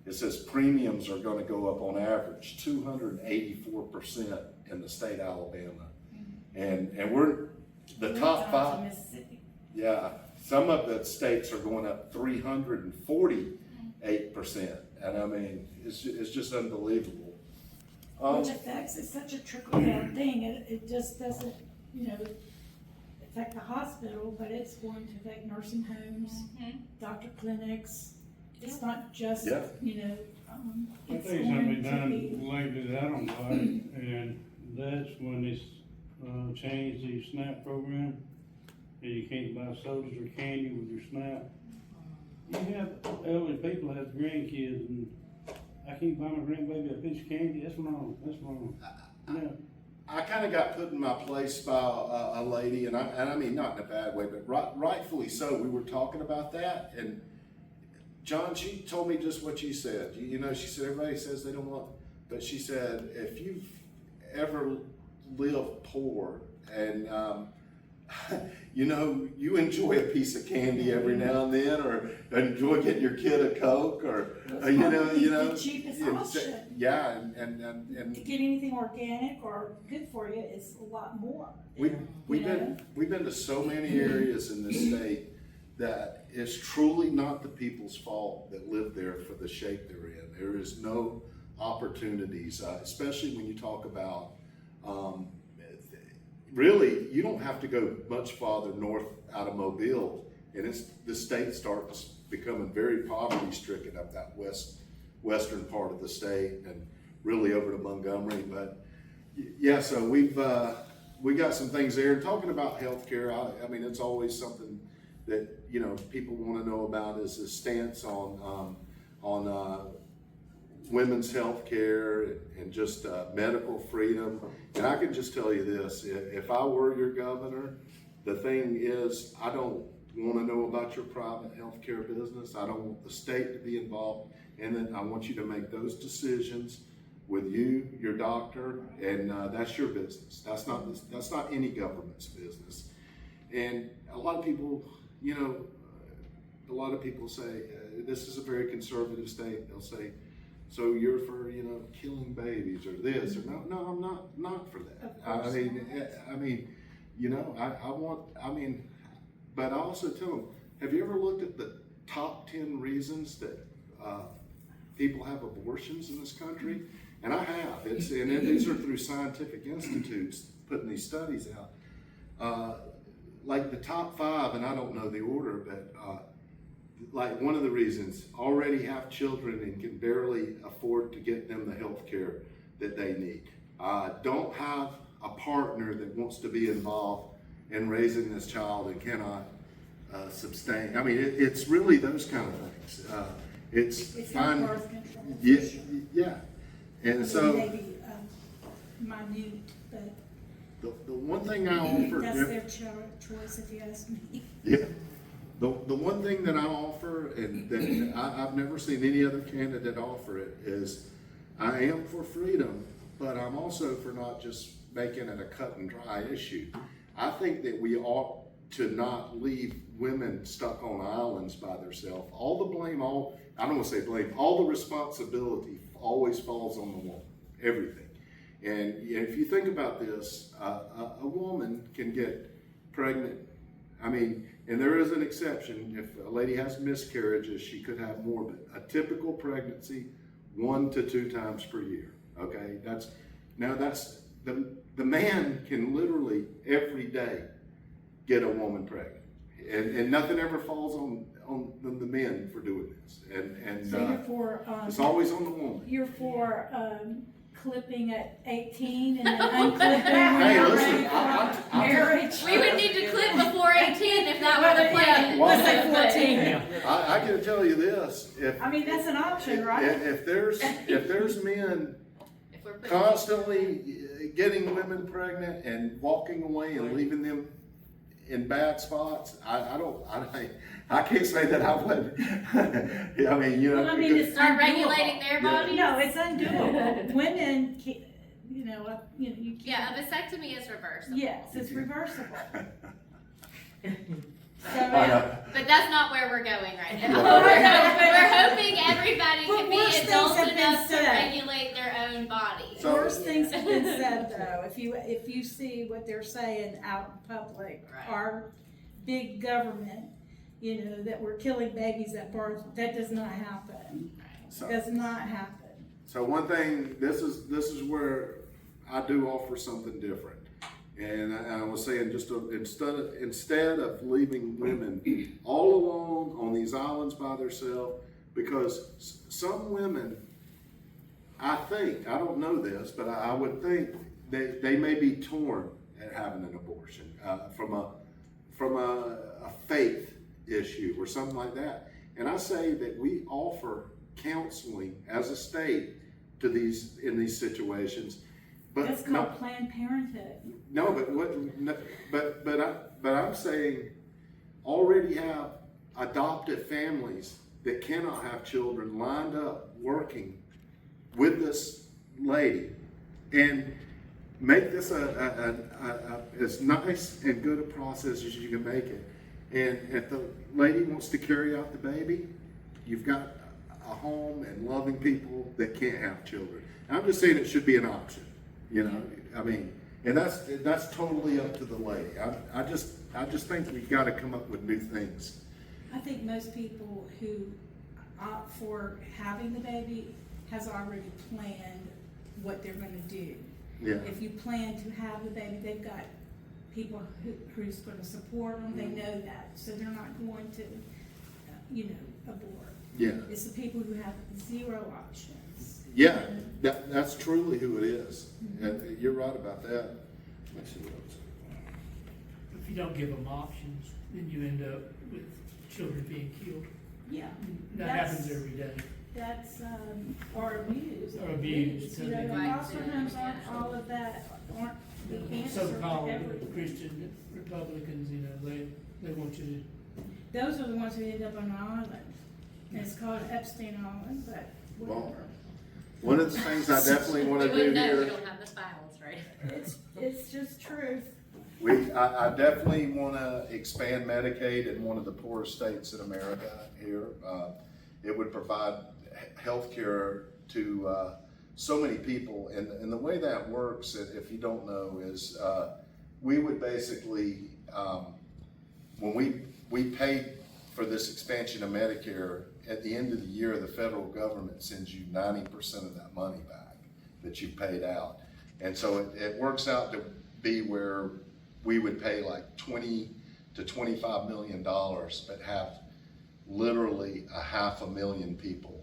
it says premiums are going to go up on average 284% in the state of Alabama. And we're the top five. Yeah, some of the states are going up 348%. And it's just unbelievable. Which affects, it's such a trickle down thing. It just doesn't, affect the hospital, but it's going to affect nursing homes, doctor clinics. It's not just, Yeah. I it's think something going to done be. lately that I don't like, and that's when they, changed the SNAP program. And you can't buy sodas or candy with your SNAP. You have elderly people that have grandkids, and I can't buy my grandbaby a piece of candy, that's wrong, that's wrong. Yeah. I kind of got put in my place by a lady, and I mean, not in a bad way, but rightfully so. We were talking about that, and John, she told me just what you said. You know, she said, everybody says they don't want, but she said, if you've ever lived poor and, you know, you enjoy a piece of candy every now and then, or enjoy getting your kid a Coke, or, It's probably the cheapest option. Yeah, To and get anything organic or good for you is a lot more. we've been to so many areas in this state that it's truly not the people's fault that live there for the shape they're in. There is no opportunities, especially when you talk about, really, you don't have to go much farther north out of Mobile, and the state starts becoming very poverty stricken up that western part of the state, and really over to Montgomery. But yeah, so we got some things there. And talking about healthcare, I mean, it's always something that, you know, people want to know about, is the stance on women's health care and just medical freedom. And I can just tell you this, if I were your governor, the thing is, I don't want to know about your private health care business. I don't want the state to be involved. And then I want you to make those decisions with you, your doctor, and that's your business. That's not any government's business. And a lot of people, you know, say, this is a very conservative state. They'll say, so you're for, you know, killing babies or this, or no, I'm not for that. I mean, you know, but I also tell them, have you ever looked at the top 10 reasons that people have abortions in this country? And I have. These are through scientific institutes putting these studies out. Like the top 5, and I don't know the order, but like one of the reasons, already have children and can barely afford to get them the health care that they need. Don't have a partner that wants to be involved in raising this child and cannot sustain. I mean, it's really those kind of things. It's not birth control. Yeah. And so Maybe minute, but the one thing I offer, that's their choice, if you ask me. yeah. The one thing that I offer, and that I've never seen any other candidate offer it, is I am for freedom, but I'm also for not just making it a cut and dry issue. I think that we ought to not leave women stuck on islands by themselves. All the blame, I don't want to say blame, all the responsibility always falls on the woman, everything. And if you think about this, a woman can get pregnant. I mean, and there is an exception. If a lady has miscarriages, she could have more, but a typical pregnancy, 1 to 2 times per year. Okay, that's the man can literally every day get a woman pregnant, and nothing ever falls on the men for doing this. And So you're for, it's always on the woman. you're for, clipping at 18 and then unclipping when Hey, you're listen, ready for marriage. We would need to clip before 18 if that were the plan. Let's say 14. I can tell you this: I mean, that's an option, right? if there's men If we're putting- constantly getting women pregnant and walking away and leaving them in bad spots, I can't say that I would. I mean, you know, Well, I mean, it's Start undoable. regulating their Yeah. bodies? No, it's undoable. Women, you can't. Yeah, a vasectomy is reversible. Yes, it's reversible. So, But that's not where we're going right now. Well, I know, but- We're hoping everybody But can be worse things adult have been enough to said. regulate their own bodies. So- worse things have been said though. If you see what they're saying out in public, Right. our big government, that we're killing babies at birth, that does not happen. So- Does not happen. So one thing, this is where I do offer something different, And I was saying, instead of leaving women all alone on these islands by themselves, because some women, I don't know this, but I would think they may be torn at having an abortion from a faith issue or something like that. And I say that we offer counseling as a state to in these situations. But That's called Planned Parenthood. no, but I'm saying already have adopted families that cannot have children lined up working with this lady, and make this as nice and good a process as you can make it. And if the lady wants to carry out the baby, you've got a home and loving people that can't have children. And I'm just saying it should be an option. You know, I mean, and that's totally up to the lady. I just think we've got to come up with new things. I think most people who opt for having the baby has already planned what they're going to do. Yeah. If you plan to have the baby, they've got people who's going to support them. They know that, so they're not going to, abort. Yeah. It's the people who have zero options. Yeah, that's truly who it is. And you're right about that. Let's see what else. If you don't give them options, then you end up with children being killed. Yeah. That happens every day. That's, or abused. Or abused. You know, the foster homes aren't all of that, aren't the answer to So-called everything. Christian Republicans, they want you to. Those are the ones who end up on the island. And it's called Epstein Island, but whatever. One of the things I definitely want to We do wouldn't know, we here, don't have the files, right? It's just truth. I definitely want to expand Medicaid in one of the poorest states in America here. It would provide health care to so many people. And the way that works, if you don't know, is we would basically, when we paid for this expansion of Medicare, at the end of the year, the federal government sends you 90% of that money back that you paid out. And so it works out to be where we would pay like $20 to $25 million, but have literally 500,000 people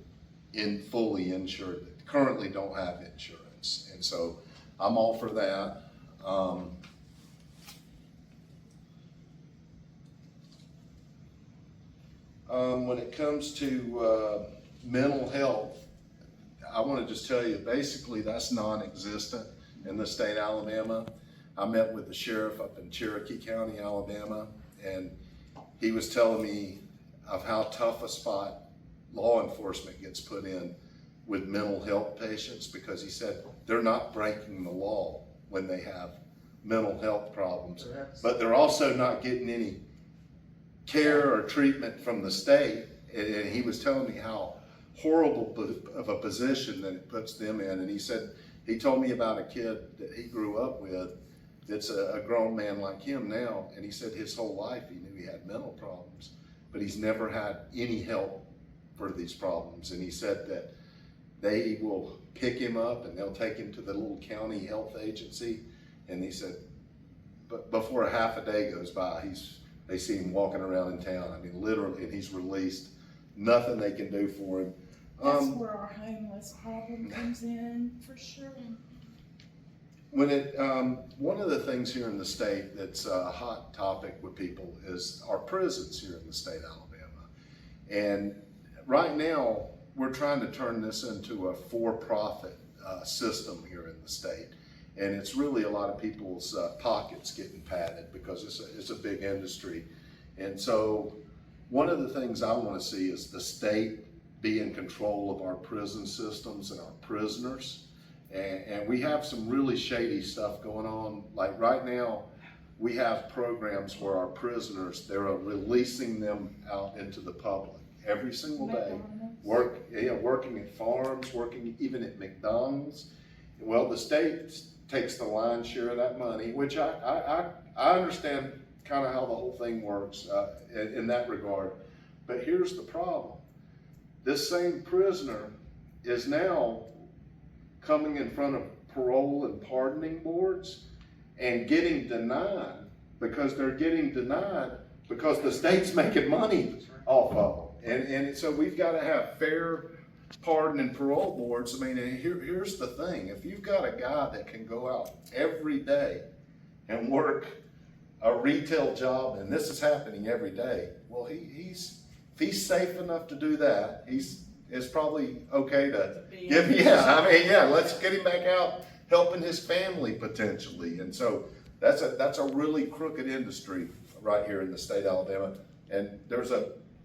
fully insured that currently don't have insurance. And so I'm all for that. When it comes to mental health, I want to just tell you, basically that's non-existent in the state of Alabama. I met with the sheriff up in Cherokee County, Alabama, and he was telling me of how tough a spot law enforcement gets put in with mental health patients, because he said they're not breaking the law when they have mental health problems, but they're also not getting any care or treatment from the state. And he was telling me how horrible of a position that it puts them in. And he said, he told me about a kid that he grew up with that's a grown man like him now, and he said his whole life he knew he had mental problems, but he's never had any help for these problems. And he said that they will pick him up and they'll take him to the little county health agency, and he said, but before a half a day goes by, they see him walking around in town. I mean, literally, and he's released. Nothing they can do for him. That's where our homeless problem comes in, for sure. One of the things here in the state that's a hot topic with people is our prisons here in the state of Alabama. And right now, we're trying to turn this into a for-profit system here in the state. And it's really a lot of people's pockets getting padded because it's a big industry. And so one of the things I want to see is the state be in control of our prison systems and our prisoners. And we have some really shady stuff going on. Like right now, we have programs where our prisoners, they're releasing them out into the public every single day, working at farms, working even at McDonald's. Well, the state takes the lion's share of that money, which I understand kind of how the whole thing works in that regard. But here's the problem. This same prisoner is now coming in front of parole and pardoning boards, and getting denied because they're getting denied because the state's making money off of them. And so we've got to have fair pardon and parole boards. I mean, and here's the thing. If you've got a guy that can go out every day and work a retail job, and this is happening every day, well, if he's safe enough to do that, it's probably okay to give, let's get him back out helping his family potentially. And so that's a really crooked industry right here in the state of Alabama. And there's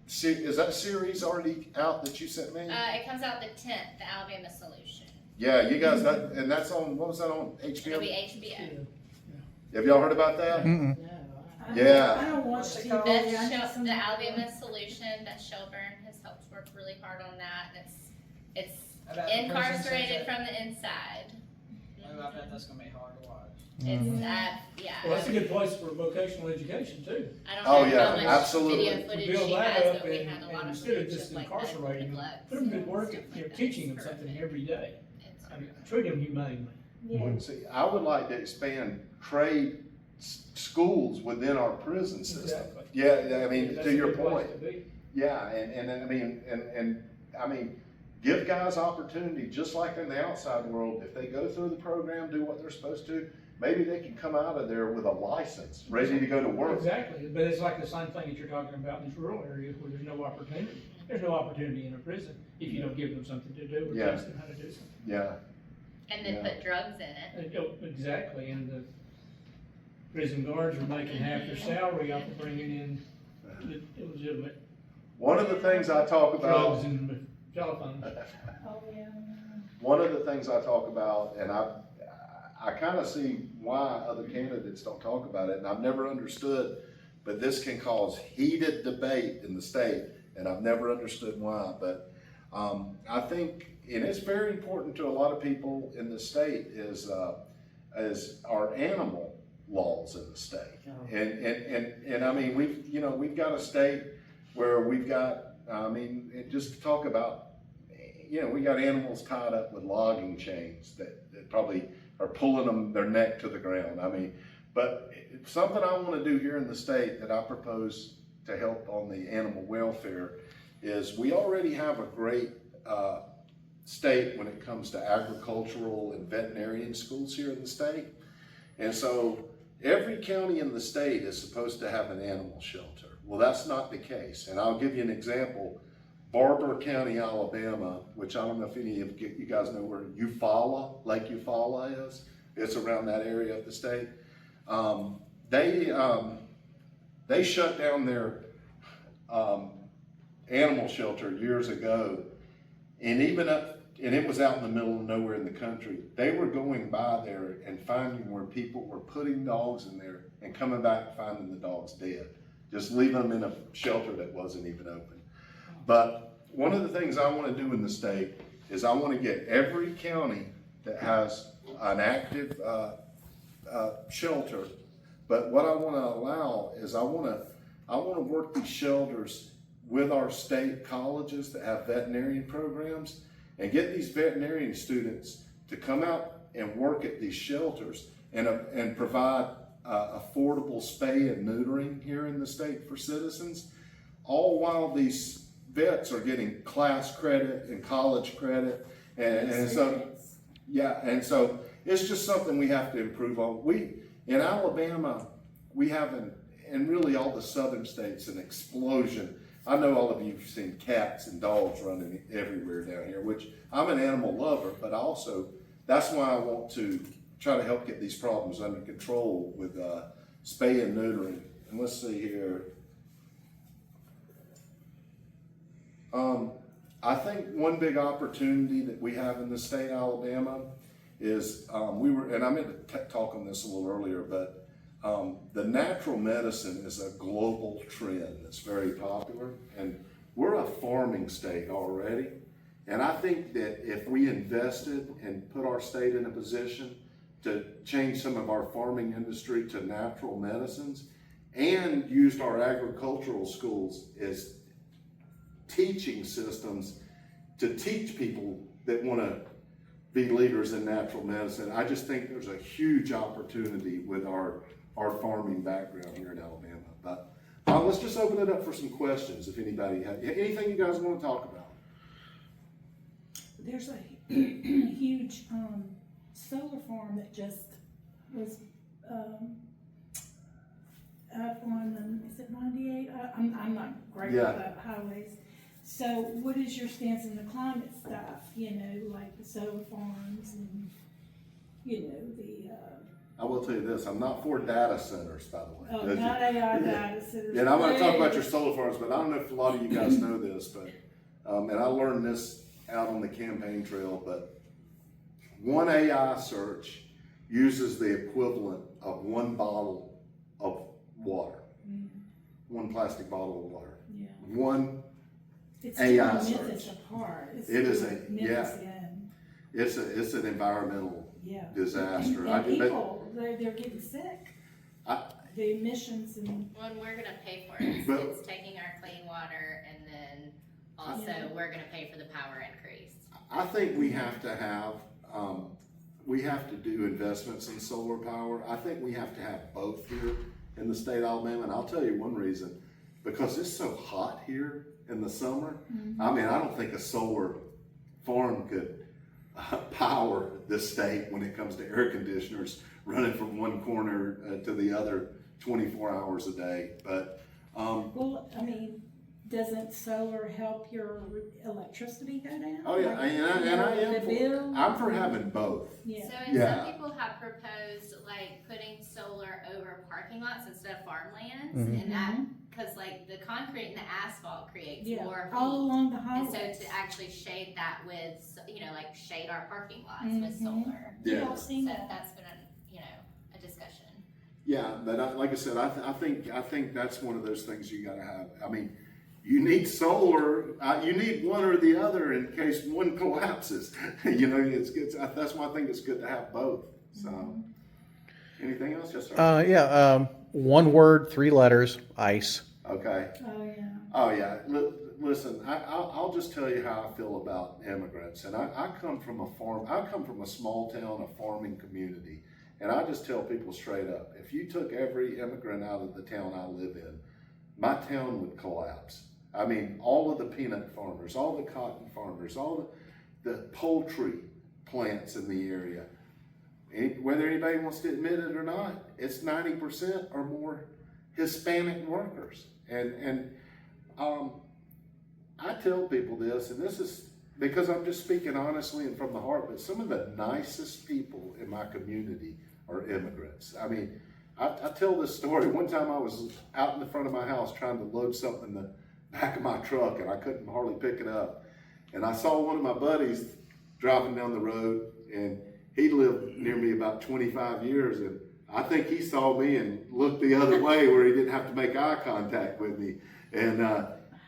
is that series already out that you sent me? It comes out the 10th, the Alabama Solution. Yeah, you guys, that's on, what was that on, It'll be HBO? HBO. Have y'all heard about that? Mm-mm. Yeah. I don't watch TV. The Alabama Solution, that Shelburne has helped work really hard on that. It's About the prison incarcerated center. from the inside. I bet that's gonna be hard to watch. It's, Well, yeah. that's a good place for vocational education too. I Oh, don't know yeah, how much absolutely. video footage Build she that has, up but we and- had a lot and of instead of footage just of like medical incarcerating them, neglect. put them to and work, stuff like that. teaching them It's something horrific. every day. It's I mean, treat them humanely. Yeah. See, I would like to expand trade schools within our prison system. Exactly. Yeah, I mean, That's to a your good place point. to be. Yeah, and I mean, give guys opportunity, just like in the outside world. If they go through the program, do what they're supposed to, maybe they can come out of there with a license, ready to go to work. Exactly, but it's like the same thing that you're talking about in these rural areas where there's no opportunity. There's no opportunity in a prison if you don't give them something to do or Yeah. teach them how to do something. Yeah, And then Yeah. put drugs in it. Exactly, and the prison guards are making half their salary off of bringing in illegitimate one of the things I talk about. drugs and telephones. Oh, yeah. One of the things I talk about, and I kind of see why other candidates don't talk about it, and I've never understood, but this can cause heated debate in the state, and I've never understood why, but I think, and it's very important to a lot of people in the state, is our animal laws in the state. And I mean, we've got a state where we've got, just to talk about, we got animals tied up with logging chains that probably are pulling their neck to the ground. I mean, but it's something I want to do here in the state that I propose to help on the animal welfare is we already have a great state when it comes to agricultural and veterinarian schools here in the state. And so every county in the state is supposed to have an animal shelter. Well, that's not the case. And I'll give you an example. Barber County, Alabama, which I don't know if any of you guys know where Lake Eufaula is. It's around that area of the state. They shut down their animal shelter years ago, and it was out in the middle of nowhere in the country. They were going by there and finding where people were putting dogs in there and coming back and finding the dogs dead. Just leaving them in a shelter that wasn't even open. But one of the things I want to do in the state is I want to get every county that has an active shelter. But what I want to allow is I want to work these shelters with our state colleges that have veterinarian programs and get these veterinarian students to come out and work at these shelters and provide affordable spay and neutering here in the state for citizens, all while these vets are getting class credit and college credit. And so it's just something we have to improve on. In Alabama, we have and really all the southern states, an explosion. I know all of you have seen cats and dogs running everywhere down here, which I'm an animal lover, but that's why I want to try to help get these problems under control with spay and neutering. And let's see here. I think one big opportunity that we have in the state of Alabama is and I meant to talk on this a little earlier, but the natural medicine is a global trend that's very popular, and we're a farming state already. And I think that if we invested and put our state in a position to change some of our farming industry to natural medicines and used our agricultural schools as teaching systems to teach people that want to be leaders in natural medicine. I just think there's a huge opportunity with our farming background here in Alabama. But let's just open it up for some questions if anybody has anything you guys want to talk about. There's a huge, solar farm that just was, up on, is it 98? I'm not great with Yeah. the highways. So what is your stance in the climate stuff, you know, like the solar farms and, you know, the, I will tell you this, I'm not for data centers, by the way. oh, not AI data centers. And I'm gonna talk about your solar farms, but I don't know if a lot of you guys know this, but, and I learned this out on the campaign trail, but one AI search uses the equivalent of one bottle of water, one plastic bottle of water, Yeah. one. It's AI tearing Memphis search. apart. It's It is tearing Memphis in. It's an environmental Yeah. disaster. And people, they're getting sick. I- The emissions and, Well, and we're gonna pay for it. But- It's taking our clean water and then also Yeah. we're gonna pay for the power increase. I think we have to have, we have to do investments in solar power. I think we have to have both here in the state of Alabama, and I'll tell you one reason, because it's so hot here in the summer. I mean, I don't think a solar farm could power this state when it comes to air conditioners running from one corner to the other 24 hours a day. But, well, I mean, doesn't solar help your electricity go down? oh yeah, Like, and I am the bill? I'm for having both. Yeah. So, and Yeah. some people have proposed like putting solar over parking lots instead of farmlands, Mhm. and that, cause like the concrete and the asphalt creates Yeah, more all heat. along the And highways. so to actually shade that with, you know, like shade our parking lots with Mhm. solar. You Yeah. don't So see that. that's been a discussion. Yeah, but like I said, I think that's one of those things you gotta have. I mean, you need solar, you need one or the other in case one collapses. You know, that's why I think it's good to have both, so. Anything else? Yes, sir. One word, 3 letters, ICE. Okay. Oh, yeah. Oh, yeah. Listen, I'll just tell you how I feel about immigrants. And I come from a small town, a farming community. And I just tell people straight up, if you took every immigrant out of the town I live in, my town would collapse. I mean, all of the peanut farmers, all the cotton farmers, all the poultry plants in the area, whether anybody wants to admit it or not, it's 90% or more Hispanic workers. And I tell people this, and this is because I'm just speaking honestly and from the heart, but some of the nicest people in my community are immigrants. I mean, I tell this story. One time I was out in the front of my house trying to load something in the back of my truck, and I couldn't hardly pick it up. And I saw one of my buddies driving down the road, and he lived near me about 25 years, and I think he saw me and looked the other way where he didn't have to make eye contact with me. And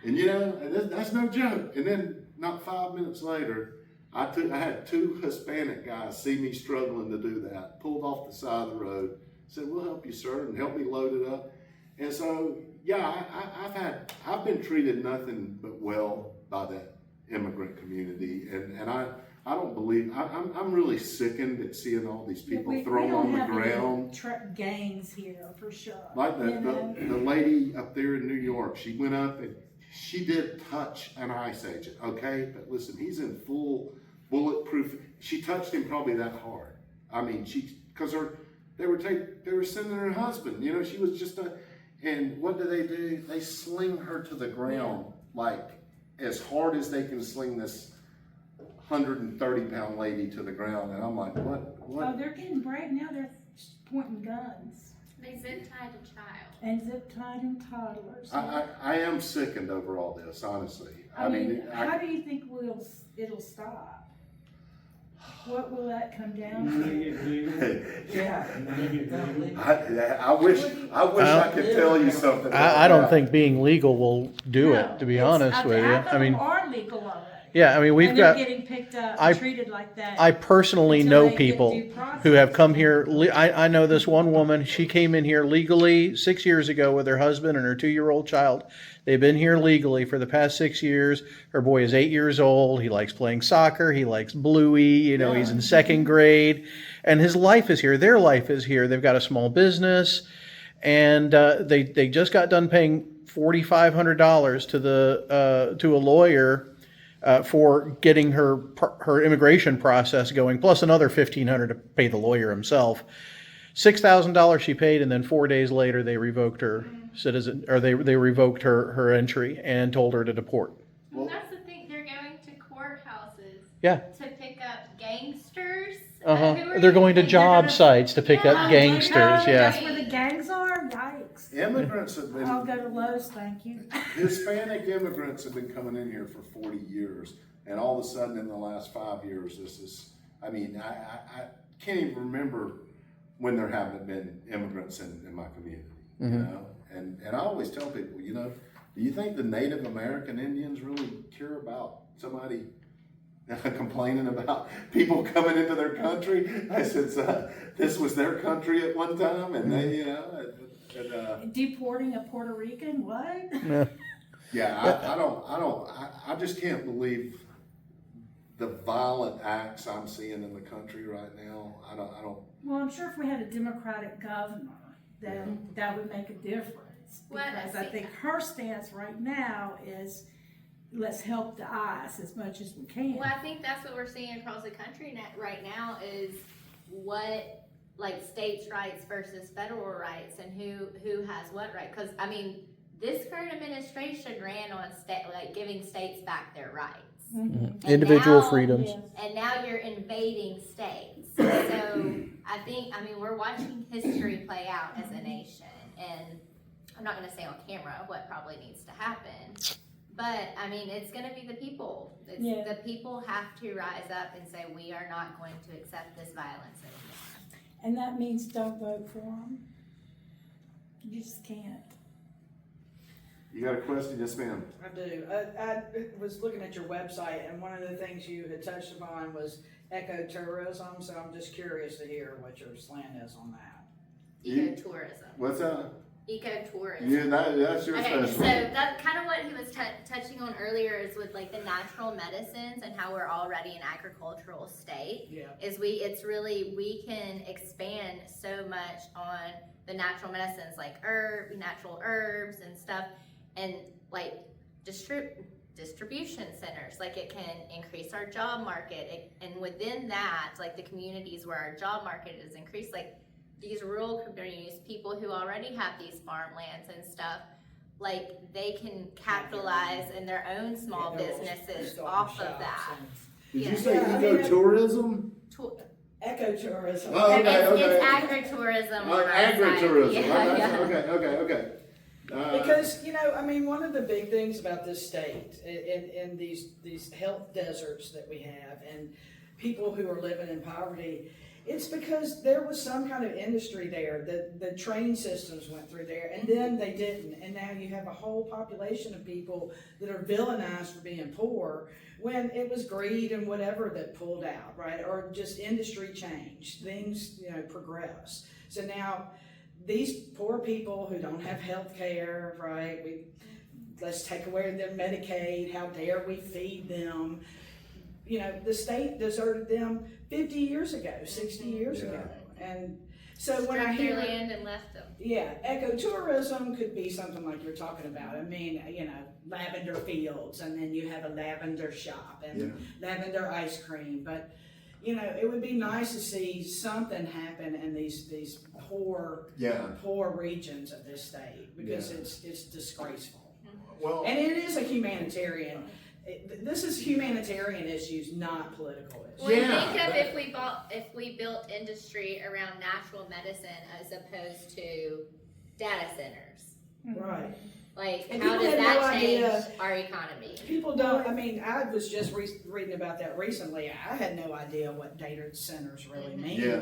you know, that's no joke. And then not 5 minutes later, I had 2 Hispanic guys see me struggling to do that, pulled off the side of the road, said, "We'll help you, sir," and helped me load it up. And so, yeah, I've been treated nothing but well by that immigrant community, and I don't believe, I'm really sickened at seeing all these people thrown on the ground. Truck gangs here for sure. Like you know? the lady up there in New York, she went up and she did touch an ICE agent, okay? But listen, he's in full bulletproof. She touched him probably that hard. I mean, because they were sending her husband. You know, she was just and what do? They sling her to the ground like as hard as they can sling this 130-pound lady to the ground. And I'm like, what? Oh, they're getting brave now. They're pointing guns They zip tied a child. and zip tied and toddlers. I am sickened over all this, honestly. I mean, how do you think it'll stop? What will that come down When to? they get legal, Yeah. when they get legal. I wish I could tell you something. I don't think being legal will do No, it, to be it's- honest with you. half of I mean, them are legal already. Yeah, I mean, we've And they're got, getting picked up I- and treated like that. I personally until know they get people due process. who have come here. I know this one woman. She came in here legally 6 years ago with her husband and her 2-year-old child. They've been here legally for the past 6 years. Her boy is 8 years old. He likes playing soccer. He likes Bluey. You know, he's in second grade. And his life is here. Their life is here. They've got a small business. And they just got done paying $4,500 to a lawyer for getting her immigration process going, plus another $1,500 to pay the lawyer himself. $6,000 she paid, and then 4 days later they revoked her they revoked her entry and told her to deport. Well, that's the thing. They're going to courthouses. Yeah. To pick up gangsters. Uh-huh. Who are They're you going to thinking? job sites to pick up Oh, gangsters. That's Yeah. where the gangs are? Yikes. Immigrants have I'll been, go to Lowe's, thank you. Hispanic immigrants have been coming in here for 40 years. And all of a sudden in the last 5 years, this is, I mean, I can't even remember when there haven't been immigrants in my community, you know? And I always tell people, you know, do you think the Native American Indians really care about somebody complaining about people coming into their country? I said, this was their country at one time, and they, you know, Deporting a Puerto Rican, what? I just can't believe the violent acts I'm seeing in the country right now. I don't. Well, I'm sure if we had a Democratic governor, then that would make a difference. Well, Because I think her stance right now is, let's help the ICE as much as we can. Well, I think that's what we're seeing across the country right now is what, like, states' rights versus federal rights and who has what right. Because, I mean, this current administration ran on giving states back their rights. Mhm. And Individual now- freedoms. Yes. And now you're invading states. So I mean, we're watching history play out as a nation. And I'm not going to say on camera what probably needs to happen. But I mean, it's going to be the people. Yeah. The people have to rise up and say, we are not going to accept this violence anymore. And that means don't vote for them. You just can't. You got a question? Yes, ma'am. I do. I was looking at your website, and one of the things you had touched upon was ecotourism, so I'm just curious to hear what your slant is on that. Ecotourism. What's that? Ecotourism. Yeah, that's your Okay, so specialty. that's kind of what he was touching on earlier is with like the natural medicines and how we're already an agricultural state. Yeah. We can expand so much on the natural medicines like natural herbs and stuff, and like distribution centers. Like it can increase our job market, and within that, like the communities where our job market is increased, like these rural communities, people who already have these farmlands and stuff, like they can capitalize in their own small businesses off of that. Did yeah. you say Yeah, I mean, ecotourism? Ecotourism. Oh, okay, It's okay. agritourism. Oh, on our side. agritourism. Yeah. Okay. Because, you know, I mean, one of the big things about this state in these health deserts that we have and people who are living in poverty, it's because there was some kind of industry there. The train systems went through there, and then they didn't. And now you have a whole population of people that are villainized for being poor when it was greed and whatever that pulled out, right? Or just industry change. Things, you know, progress. So now these poor people who don't have health care, right? Let's take away their Medicaid. How dare we feed them? You know, the state deserted them 50 years ago, 60 years ago. And so when I Stripped hear, their land and left them. yeah, ecotourism could be something like you're talking about. I mean, you know, lavender fields, and then you have a lavender shop and lavender ice cream. But, you know, it would be nice to see something happen in these poor regions of this state, because it's disgraceful. Well, And it is a humanitarian. This is humanitarian issues, not political issues. Well, think of if we built industry around natural medicine as opposed to data centers. Right. Like, And how people does had that no change idea. our economy? People don't, I mean, I was just reading about that recently. I had no idea what data centers really mean. yeah.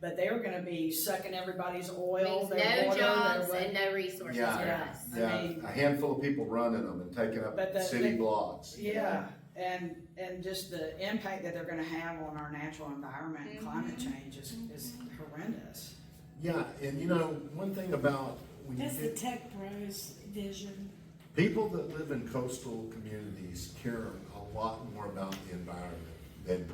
But they're gonna be sucking everybody's oil, Means their no water, jobs their and no resources Yeah. for us. I Yeah, mean, a handful of people running them and taking up But city blocks. yeah, and and just the impact that they're gonna have on our natural environment and climate change is horrendous. Yeah, and you know, one thing about when you That's the get tech bros vision. people that live in coastal communities care a lot more about the environment than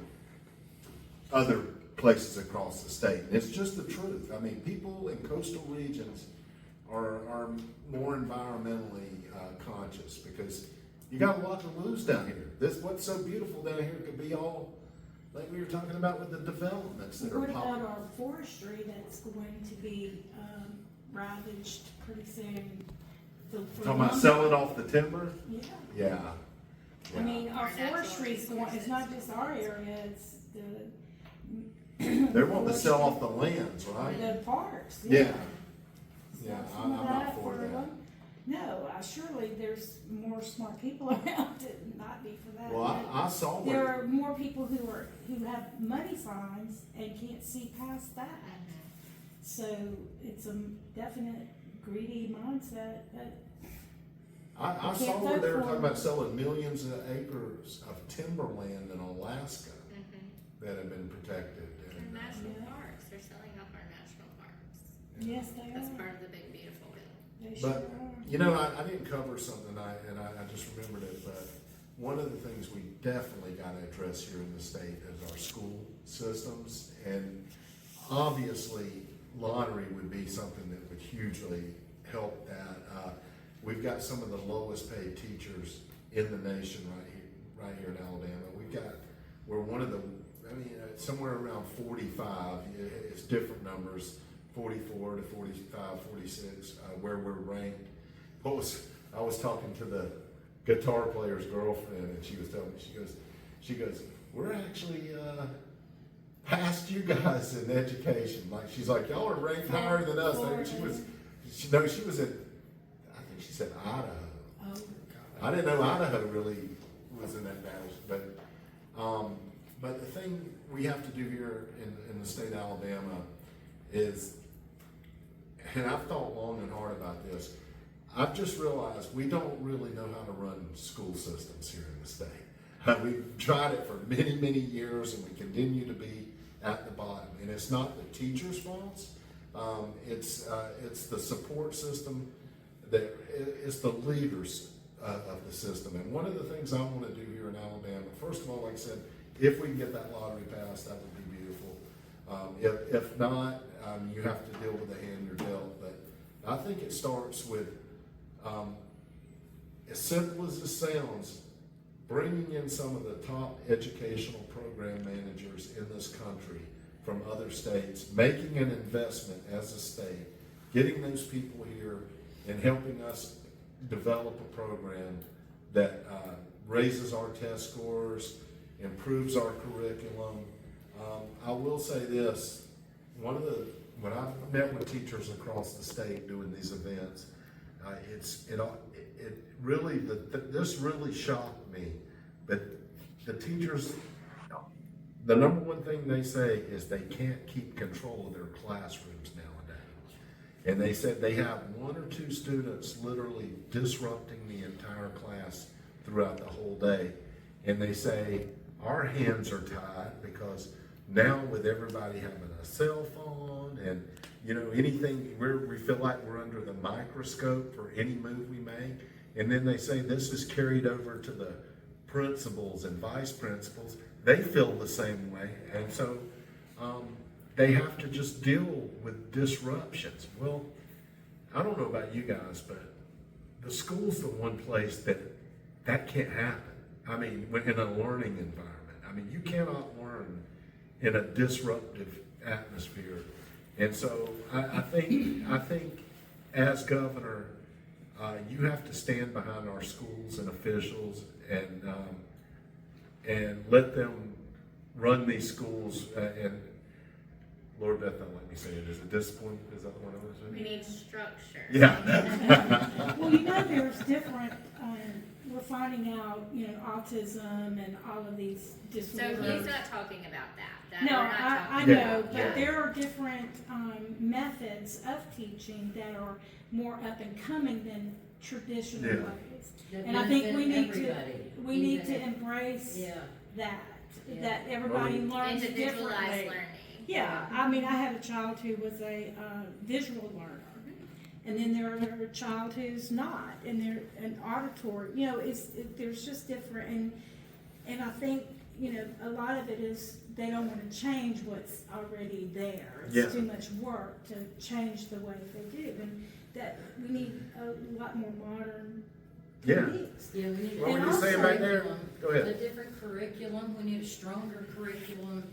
other places across the state. And it's just the truth. I mean, people in coastal regions are more environmentally conscious because you got a lot to lose down here. What's so beautiful down here could be all, like we were talking about with the developments that are What about popping. our forestry that's going to be ravaged pretty soon? Talking about selling off the timber? Yeah. Yeah. I mean, our Our natural forestry is going, it's not just our area, it's They're wanting to sell off the lands, right? the parks, Yeah. yeah. Yeah, So I'm some of not that for that. them. No, surely there's more smart people around to not be for that. Well, I saw There where, are more people who have money signs and can't see past that. So it's a definite greedy mindset that, I can't saw where vote they were for talking them. about selling millions of acres of timberland in Alaska that have been protected. Our And, national Yeah. parks, they're selling off our national parks. yes, they That's are. part of the big beautiful bill. They sure But, are. you know, I didn't cover something, I just remembered it, but one of the things we definitely gotta address here in the state is our school systems. And obviously, lottery would be something that would hugely help that. We've got some of the lowest paid teachers in the nation right here in Alabama. We're one of the, somewhere around 45, it's different numbers, 44 to 45, 46, where we're ranked. I was talking to the guitar player's girlfriend, and she was telling me, she goes, we're actually past you guys in education. Like, she's like, y'all are ranked higher than us. Like, she was at, I think she said Idaho. Oh, I didn't know Idaho really was in that bad, but the thing we have to do here in the state of Alabama is, and I've thought long and hard about this, I've just realized we don't really know how to run school systems here in the state. We've tried it for many, many years, and we continue to be at the bottom. And it's not the teachers' faults. It's the support system. It's the leaders of the system. And one of the things I want to do here in Alabama, first of all, like I said, if we can get that lottery passed, that would be beautiful. If not, you have to deal with the hand you're dealt. But I think it starts with, as simple as it sounds, bringing in some of the top educational program managers in this country from other states, making an investment as a state, getting those people here and helping us develop a program that raises our test scores, improves our curriculum. I will say this, when I've met with teachers across the state doing these events, this really shocked me, but the teachers, the number one thing they say is they can't keep control of their classrooms nowadays. And they said they have one or two students literally disrupting the entire class throughout the whole day. And they say, our hands are tied because now with everybody having a cell phone and, anything, we feel like we're under the microscope for any move we make. And then they say this is carried over to the principals and vice principals. They feel the same way. And so they have to just deal with disruptions. Well, I don't know about you guys, but the school's the one place that can't happen. I mean, in a learning environment. I mean, you cannot learn in a disruptive atmosphere. And so I think as governor, you have to stand behind our schools and officials and let them run these schools and Lord Beth, don't let me say it. Is it discipline? Is that the one I want to We say? need structure. Yeah. Well, you know, there's different, we're finding out, you know, autism and all of these So disorders. he's not talking about that. No, we're not I talking know, about but that. there are different, methods of teaching that are more up and coming than traditional Yeah. ways. That And I think we benefit need to, everybody, we need even to if- embrace Yeah, that, Yeah. that everybody learns Individualized differently. learning. Yeah, I mean, I had a child who was a, visual learner. And then there are a child who's not, and they're an auditory, you know, there's just different, and I think, you know, a lot of it is they don't wanna change what's already there. Yeah. It's too much work to change the way they do, and that, we need a lot more modern Yeah. techniques. yeah, we need. What were you you saying back there? curriculum, Go ahead. A different curriculum, we need a stronger curriculum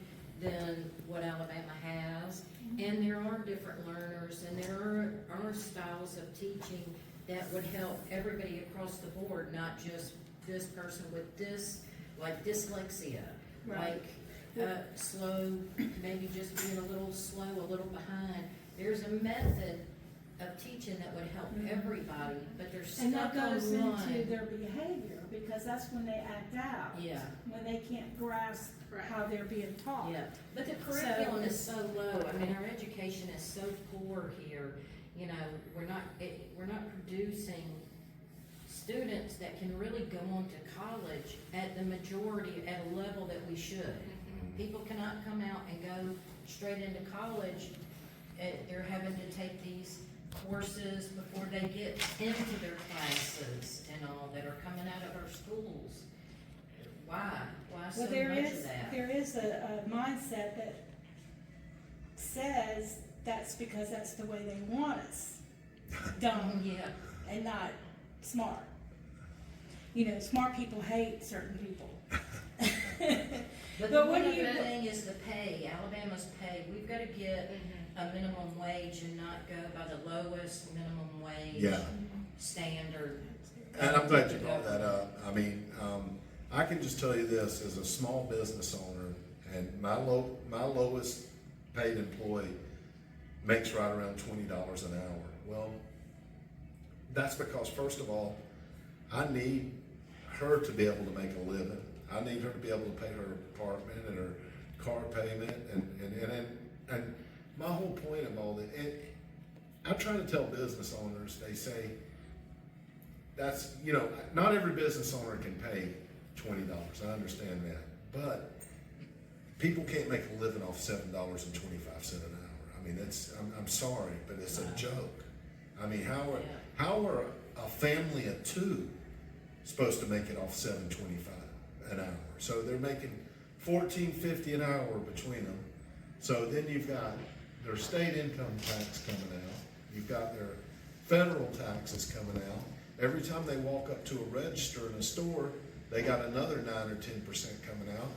than what Alabama has. And there are different learners, and there are styles of teaching that would help everybody across the board, not just this person with this, like dyslexia, Right. like, slow, maybe just being a little slow, a little behind. There's a method of teaching that would help everybody, but they're And that stuck on goes into one. their behavior, because that's when they act out. Yeah. When they can't grasp Right. how they're being taught. Yeah, but the curriculum is so low, I mean, our education is so poor here, you know, we're not producing students that can really go on to college at the majority, at a level that we should. People cannot come out and go straight into college, they're having to take these courses before they get into their classes and all that are coming out of our schools. Why so Well, much of that? there is a mindset that says that's because that's the way they want us, dumb Yeah. and not smart. You know, smart people hate certain people. But But the what one do you- other thing is the pay, Alabama's pay, we've gotta get a minimum wage and not go by the lowest minimum wage Yeah. standard. And I'm glad you brought that up. I mean, I can just tell you this, as a small business owner, and my lowest paid employee makes right around $20 an hour. Well, that's because, first of all, I need her to be able to make a living. I need her to be able to pay her apartment and her car payment, and my whole point of all that, and I try to tell business owners, they say, that's, you know, not every business owner can pay $20. I understand that. But people can't make a living off $7.25 an hour. I mean, I'm sorry, but it's a joke. I mean, how are a family of two supposed to make it off $7.25 an hour? So they're making $14.50 an hour between them. So then you've got their state income tax coming out. You've got their federal taxes coming out. Every time they walk up to a register in a store, they got another 9 or 10% coming out.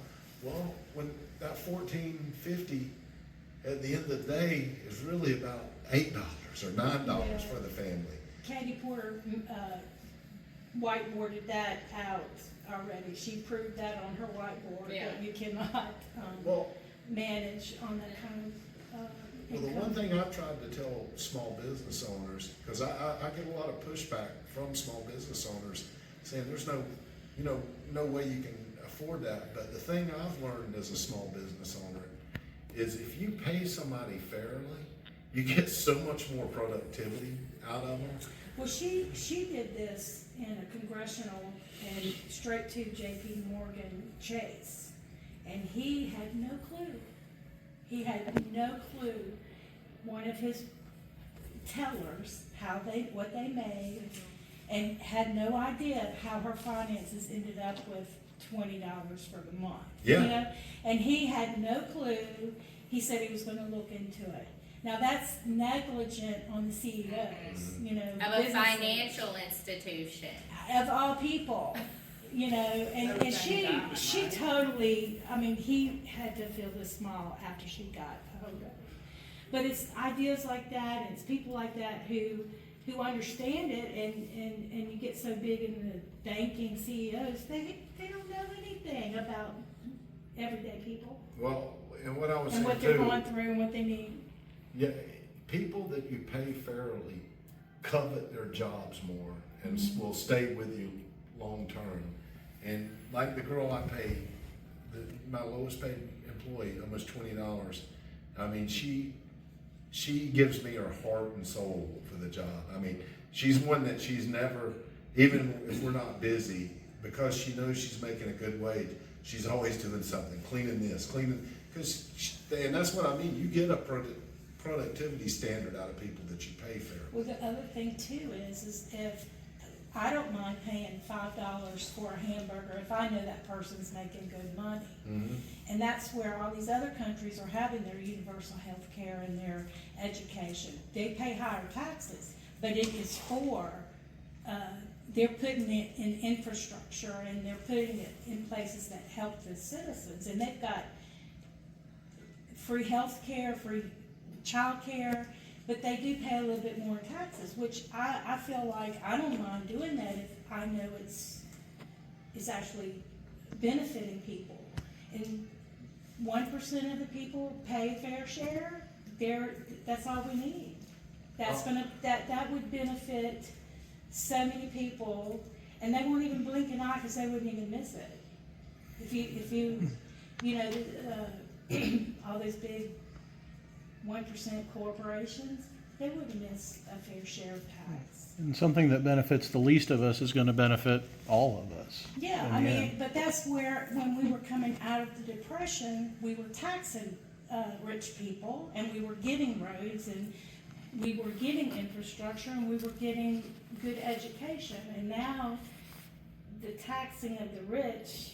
Well, when that $14.50 at the end of the day is really about $8 or $9 for the family. Katie Porter, whiteboarded that out already. She proved that on her whiteboard, Yeah. that you cannot, Well, manage on that kind of, Well, the income. one thing I've tried to tell small business owners, because I get a lot of pushback from small business owners saying there's no way you can afford that. But the thing I've learned as a small business owner is if you pay somebody fairly, you get so much more productivity out of them. Well, she did this in a congressional and straight to JP Morgan Chase. And he had no clue. He had no clue. One of his tellers, what they made, and had no idea how her finances ended up with $20 for the month. Yeah. You know? And he had no clue. He said he was gonna look into it. Now, that's negligent on the CEOs, you know. Of a businesses. financial institution. Of all people, you know, and she totally, I mean, he had to feel the smile after she got a hold of it. But it's ideas like that, and it's people like that who understand it, and you get so big in the banking CEOs, they don't know anything about everyday people, Well, and what I was and saying what they're too, going through and what they need. yeah, people that you pay fairly covet their jobs more and will stay with you long term. And like the girl I pay, my lowest paid employee, almost $20. I mean, she gives me her heart and soul for the job. I mean, she's one that she's never, even if we're not busy, because she knows she's making a good wage, she's always doing something, cleaning this, cleaning, and that's what I mean. You get a productivity standard out of people that you pay fairly. Well, the other thing too is if, I don't mind paying $5 for a hamburger if I know that person's making good money. Mm-hmm. And that's where all these other countries are having their universal health care and their education. They pay higher taxes, but it is for, they're putting it in infrastructure and they're putting it in places that help the citizens. And they've got free health care, free child care, but they do pay a little bit more in taxes, which I feel like I don't mind doing that if I know it's actually benefiting people. And 1% of the people pay fair share, that's all we need. That would benefit so many people, and they won't even blink an eye because they wouldn't even miss it. If you all those big 1% corporations, they wouldn't miss a fair share of tax. And something that benefits the least of us is going to benefit all of us. Yeah, in I the mean, end. but that's where, when we were coming out of the Depression, we were taxing rich people, and we were getting roads, and we were getting infrastructure, and we were getting good education. And now, the taxing of the rich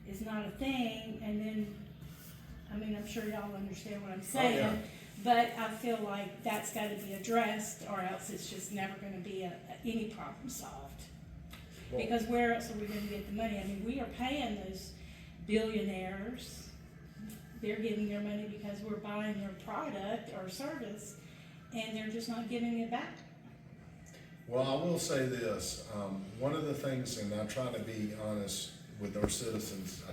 is not a thing, and then, I mean, I'm sure y'all understand what I'm saying. yeah. But I feel like that's gotta be addressed, or else it's just never gonna be any problem solved. Well- Because where else are we gonna get the money? I mean, we are paying those billionaires, they're getting their money because we're buying their product or service, and they're just not giving it back. Well, I will say this, one of the things, and I try to be honest with our citizens,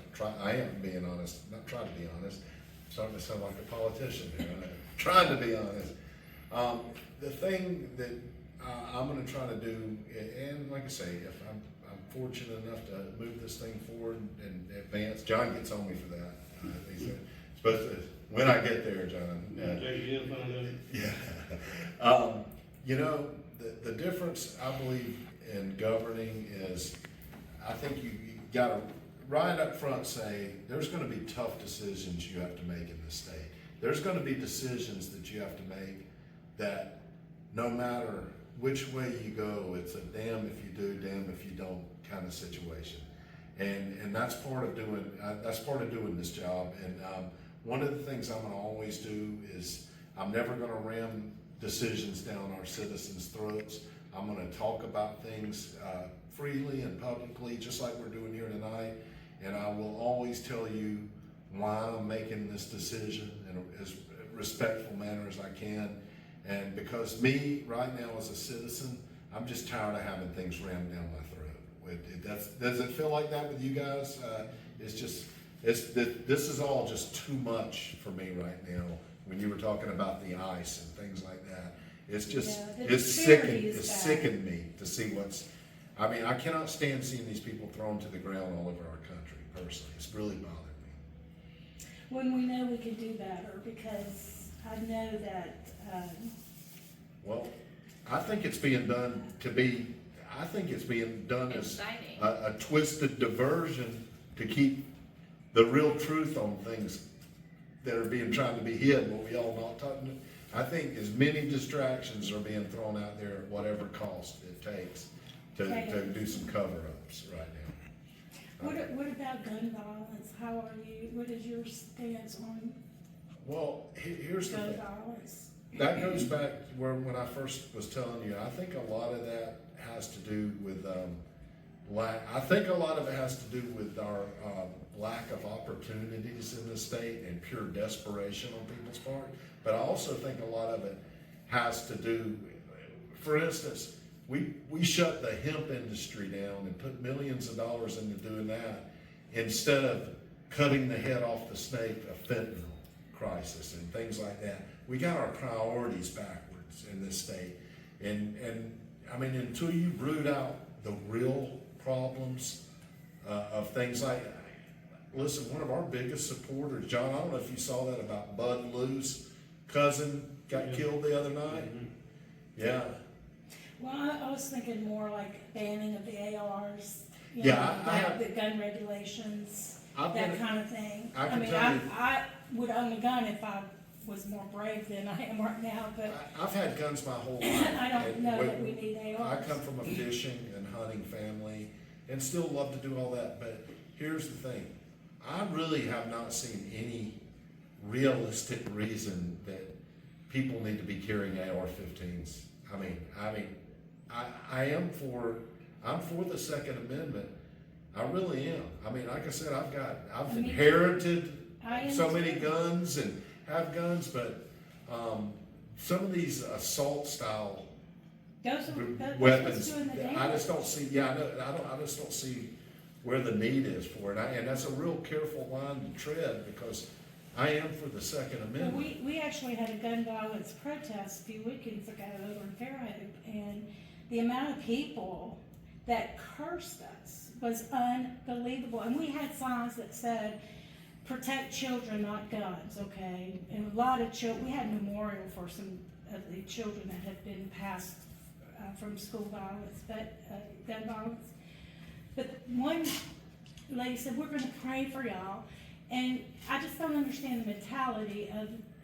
I am being honest, not trying to be honest, starting to sound like a politician here, I'm trying to be honest. The thing that I'm gonna try to do, and like I say, if I'm fortunate enough to move this thing forward and advance, John gets on me for that. He's supposed to, when I get there, John. Yeah. You know, the difference I believe in governing is, I think you gotta right up front say, there's gonna be tough decisions you have to make in this state. There's gonna be decisions that you have to make that no matter which way you go, it's a damn if you do, damn if you don't kind of situation. And that's part of doing this job. And one of the things I'm gonna always do is, I'm never gonna ram decisions down our citizens' throats. I'm gonna talk about things freely and publicly, just like we're doing here tonight. And I will always tell you why I'm making this decision in as respectful manner as I can. And because me, right now as a citizen, I'm just tired of having things rammed down my throat. Does it feel like that with you guys? This is all just too much for me right now. When you were talking about the ICE and things like that, it's just, Yeah, the it's disparity is bad. sickened me to see I mean, I cannot stand seeing these people thrown to the ground all over our country, personally. It's really bothered me. When we know we could do better, because I know that, Well, I think it's being done as Exciting. a twisted diversion to keep the real truth on things that are being trying to be hid, what we all not talking. I think as many distractions are being thrown out there at whatever cost it takes to do some cover-ups right now. what about gun violence? What is your stance on Well, here's the gun thing. violence? That goes back to when I first was telling you, I think a lot of that has to do with, I think a lot of it has to do with our lack of opportunities in the state and pure desperation on people's part. But I also think a lot of it has to do, for instance, we shut the hemp industry down and put millions of dollars into doing that instead of cutting the head off the snake of fentanyl crisis and things like that. We got our priorities backwards in this state. And I mean, until you root out the real problems of things like, listen, one of our biggest supporters, John, I don't know if you saw that about Bud Lou's cousin got killed the other night. Yeah. Well, I was thinking more like banning of the ARs, you Yeah, know, I have- the gun regulations, I've that been- kind of thing. I can mean, tell you- I would own a gun if I was more brave than I am right now, but I've had guns my whole life. I don't and know when- that we need I ARs. come from a fishing and hunting family and still love to do all that, but here's the thing. I really have not seen any realistic reason that people need to be carrying AR-15s. I'm for the Second Amendment. I really am. I mean, like I said, I've Me too. inherited I so many understand. guns and have guns, but some of these assault style Those are, that's weapons, what's doing the damage. I just don't see. Yeah, I just don't see where the need is for it. And that's a real careful line to tread because I am for the Second Well, Amendment. we actually had a gun violence protest a few weekends ago over in Fairhaven, and the amount of people that cursed us was unbelievable. And we had signs that said, "Protect children, not guns," okay? And a lot of children, we had a memorial for some of the children that had been passed from school violence, gun violence. But one lady said, "We're gonna pray for y'all." And I just don't understand the mentality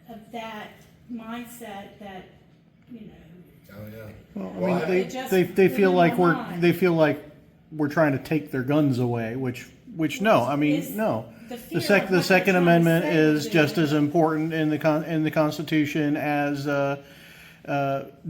of that mindset that, you know, Oh yeah. Well, Well, I mean, It just they feel blew like my mind. they feel like we're trying to take their guns away, which no, I mean, Is no. the The fear of what they're Second trying to Amendment say is to just them. as important in the Constitution as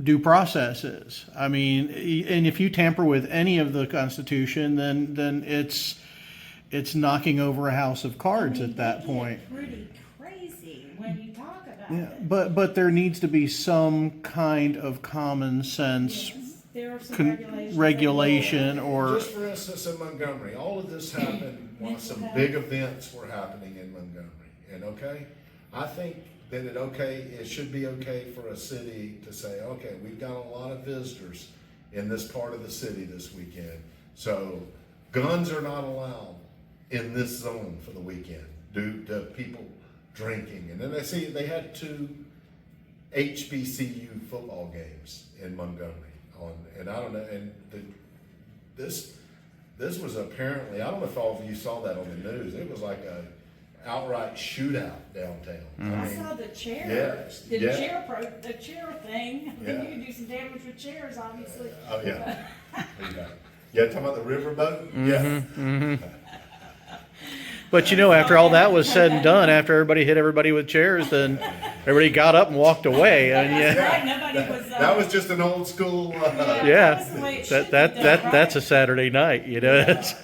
due process is. I mean, and if you tamper with any of the Constitution, then it's knocking over a house of cards I mean, at that they point. get pretty crazy when you talk about Yeah, it. but there needs to be some kind of common sense Yes, there are some regulations. regulation or Just for instance, in Montgomery, all of this happened while Mental some health. big events were happening in Montgomery. And I think that it should be okay for a city to say, okay, we've got a lot of visitors in this part of the city this weekend. So guns are not allowed in this zone for the weekend due to people drinking. And then they had 2 HBCU football games in Montgomery and I don't know, and this was apparently, I don't know if all of you saw that on the news. It was like a outright shootout downtown. I saw the chair, Yes, the yeah. the chair thing. I mean, Yeah. you can do some damage with chairs, obviously. Oh, yeah. Yeah, talking about the riverboat? Yeah. But after all that was said and done, after everybody hit everybody with chairs, then everybody got up and walked away. And That's right, nobody was. That was just an old school, That's the way it should be done, right? that's a Saturday night, That's,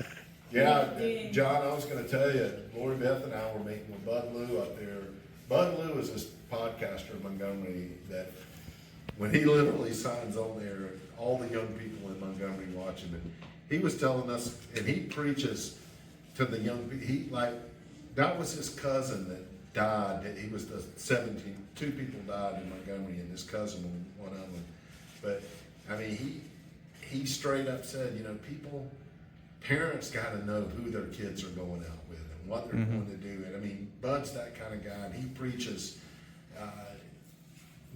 yeah, John, I was gonna tell you, Lori Beth and I were meeting with Bud Lou up there. Bud Lou is this podcaster in Montgomery that, when he literally signs on there, all the young people in Montgomery watch him. And he was telling us, and he preaches to the young people, that was his cousin that died. He was the 17, 2 people died in Montgomery, and his cousin was one of them. But, I mean, he straight up said, parents gotta know who their kids are going out with and what they're going to do. And I mean, Bud's that kind of guy, and he preaches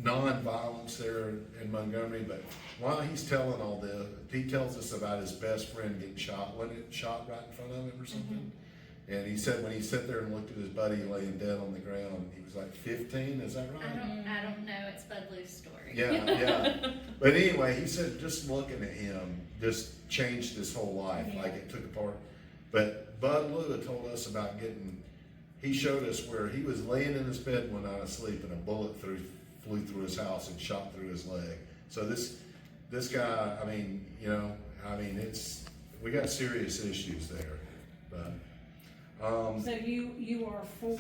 non-violence there in Montgomery. But while he's telling all this, he tells us about his best friend getting shot, wasn't it shot right in front of him or something? And he said when he sat there and looked at his buddy laying dead on the ground, he was like 15, is that right? I don't know, it's Bud Lou's story. Yeah. But anyway, he said just looking at him just changed his whole life, Yeah. like it took apart. But Bud Lou had told us about he showed us where he was laying in his bed one night asleep and a bullet flew through his house and shot through his leg. So this guy, we got serious issues there. But So you are for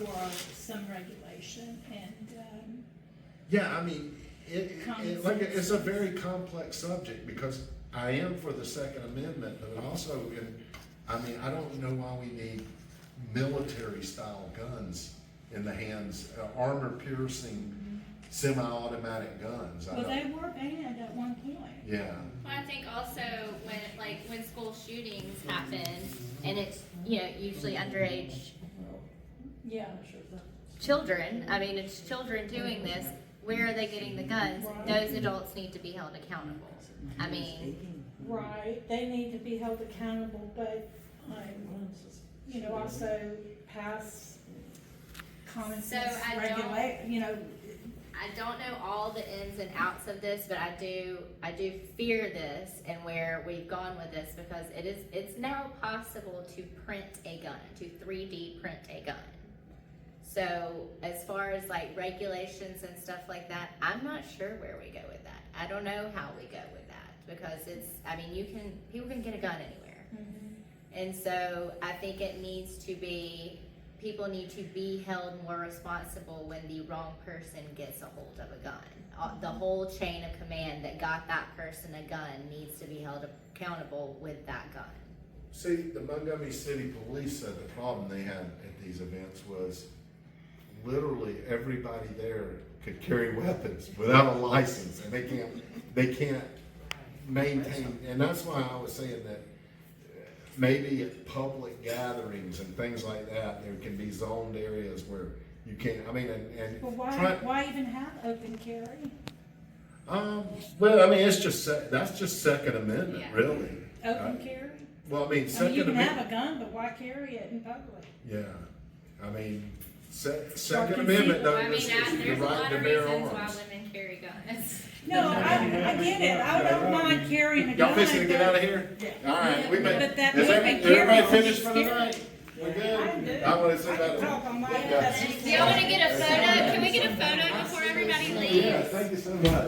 some regulation and, yeah, I mean, it's a very complex subject because I am for the Second Amendment, but also, I don't know why we need military-style guns in the hands, armor-piercing, semi-automatic guns. Well, they were banned at one point. Yeah. Well, I think also when school shootings happen, and it's, usually underage Yeah. children, I mean, it's children doing this, where are they getting the guns? Those adults need to be held accountable. I mean, Right, they need to be held accountable, but, also pass common So sense I don't- I I don't know all the ins and outs of this, but I do fear this and where we've gone with this, because it's now possible to print a gun, to 3D print a gun. So as far as like regulations and stuff like that, I'm not sure where we go with that. I don't know how we go with that, because people can get a gun anywhere. And so I think people need to be held more responsible when the wrong person gets a hold of a gun. The whole chain of command that got that person a gun needs to be held accountable with that gun. See, the Montgomery City Police said the problem they had at these events was literally everybody there could carry weapons without a license, and they can't maintain, and that's why I was saying that maybe at public gatherings and things like that, there can be zoned areas where you can't, Well, why even have open carry? that's just Second Amendment, Yeah. really. Open carry? Well, I mean, Second you can Amendment, have a gun, but why carry it in public? yeah, Second Start Amendment, concealing. though, I mean, is the there's a right lot to of bear reasons why arms. women carry guns. No, I get it, I don't mind carrying a gun. Y'all fixing to get but- out of here? All right, we may, But that is open everybody carry finished for is the night? We I good? do. I wanna say I can talk that. on my. Yeah. Do y'all wanna get a photo? Can we get a photo before everybody leaves? Yeah, thank you so much.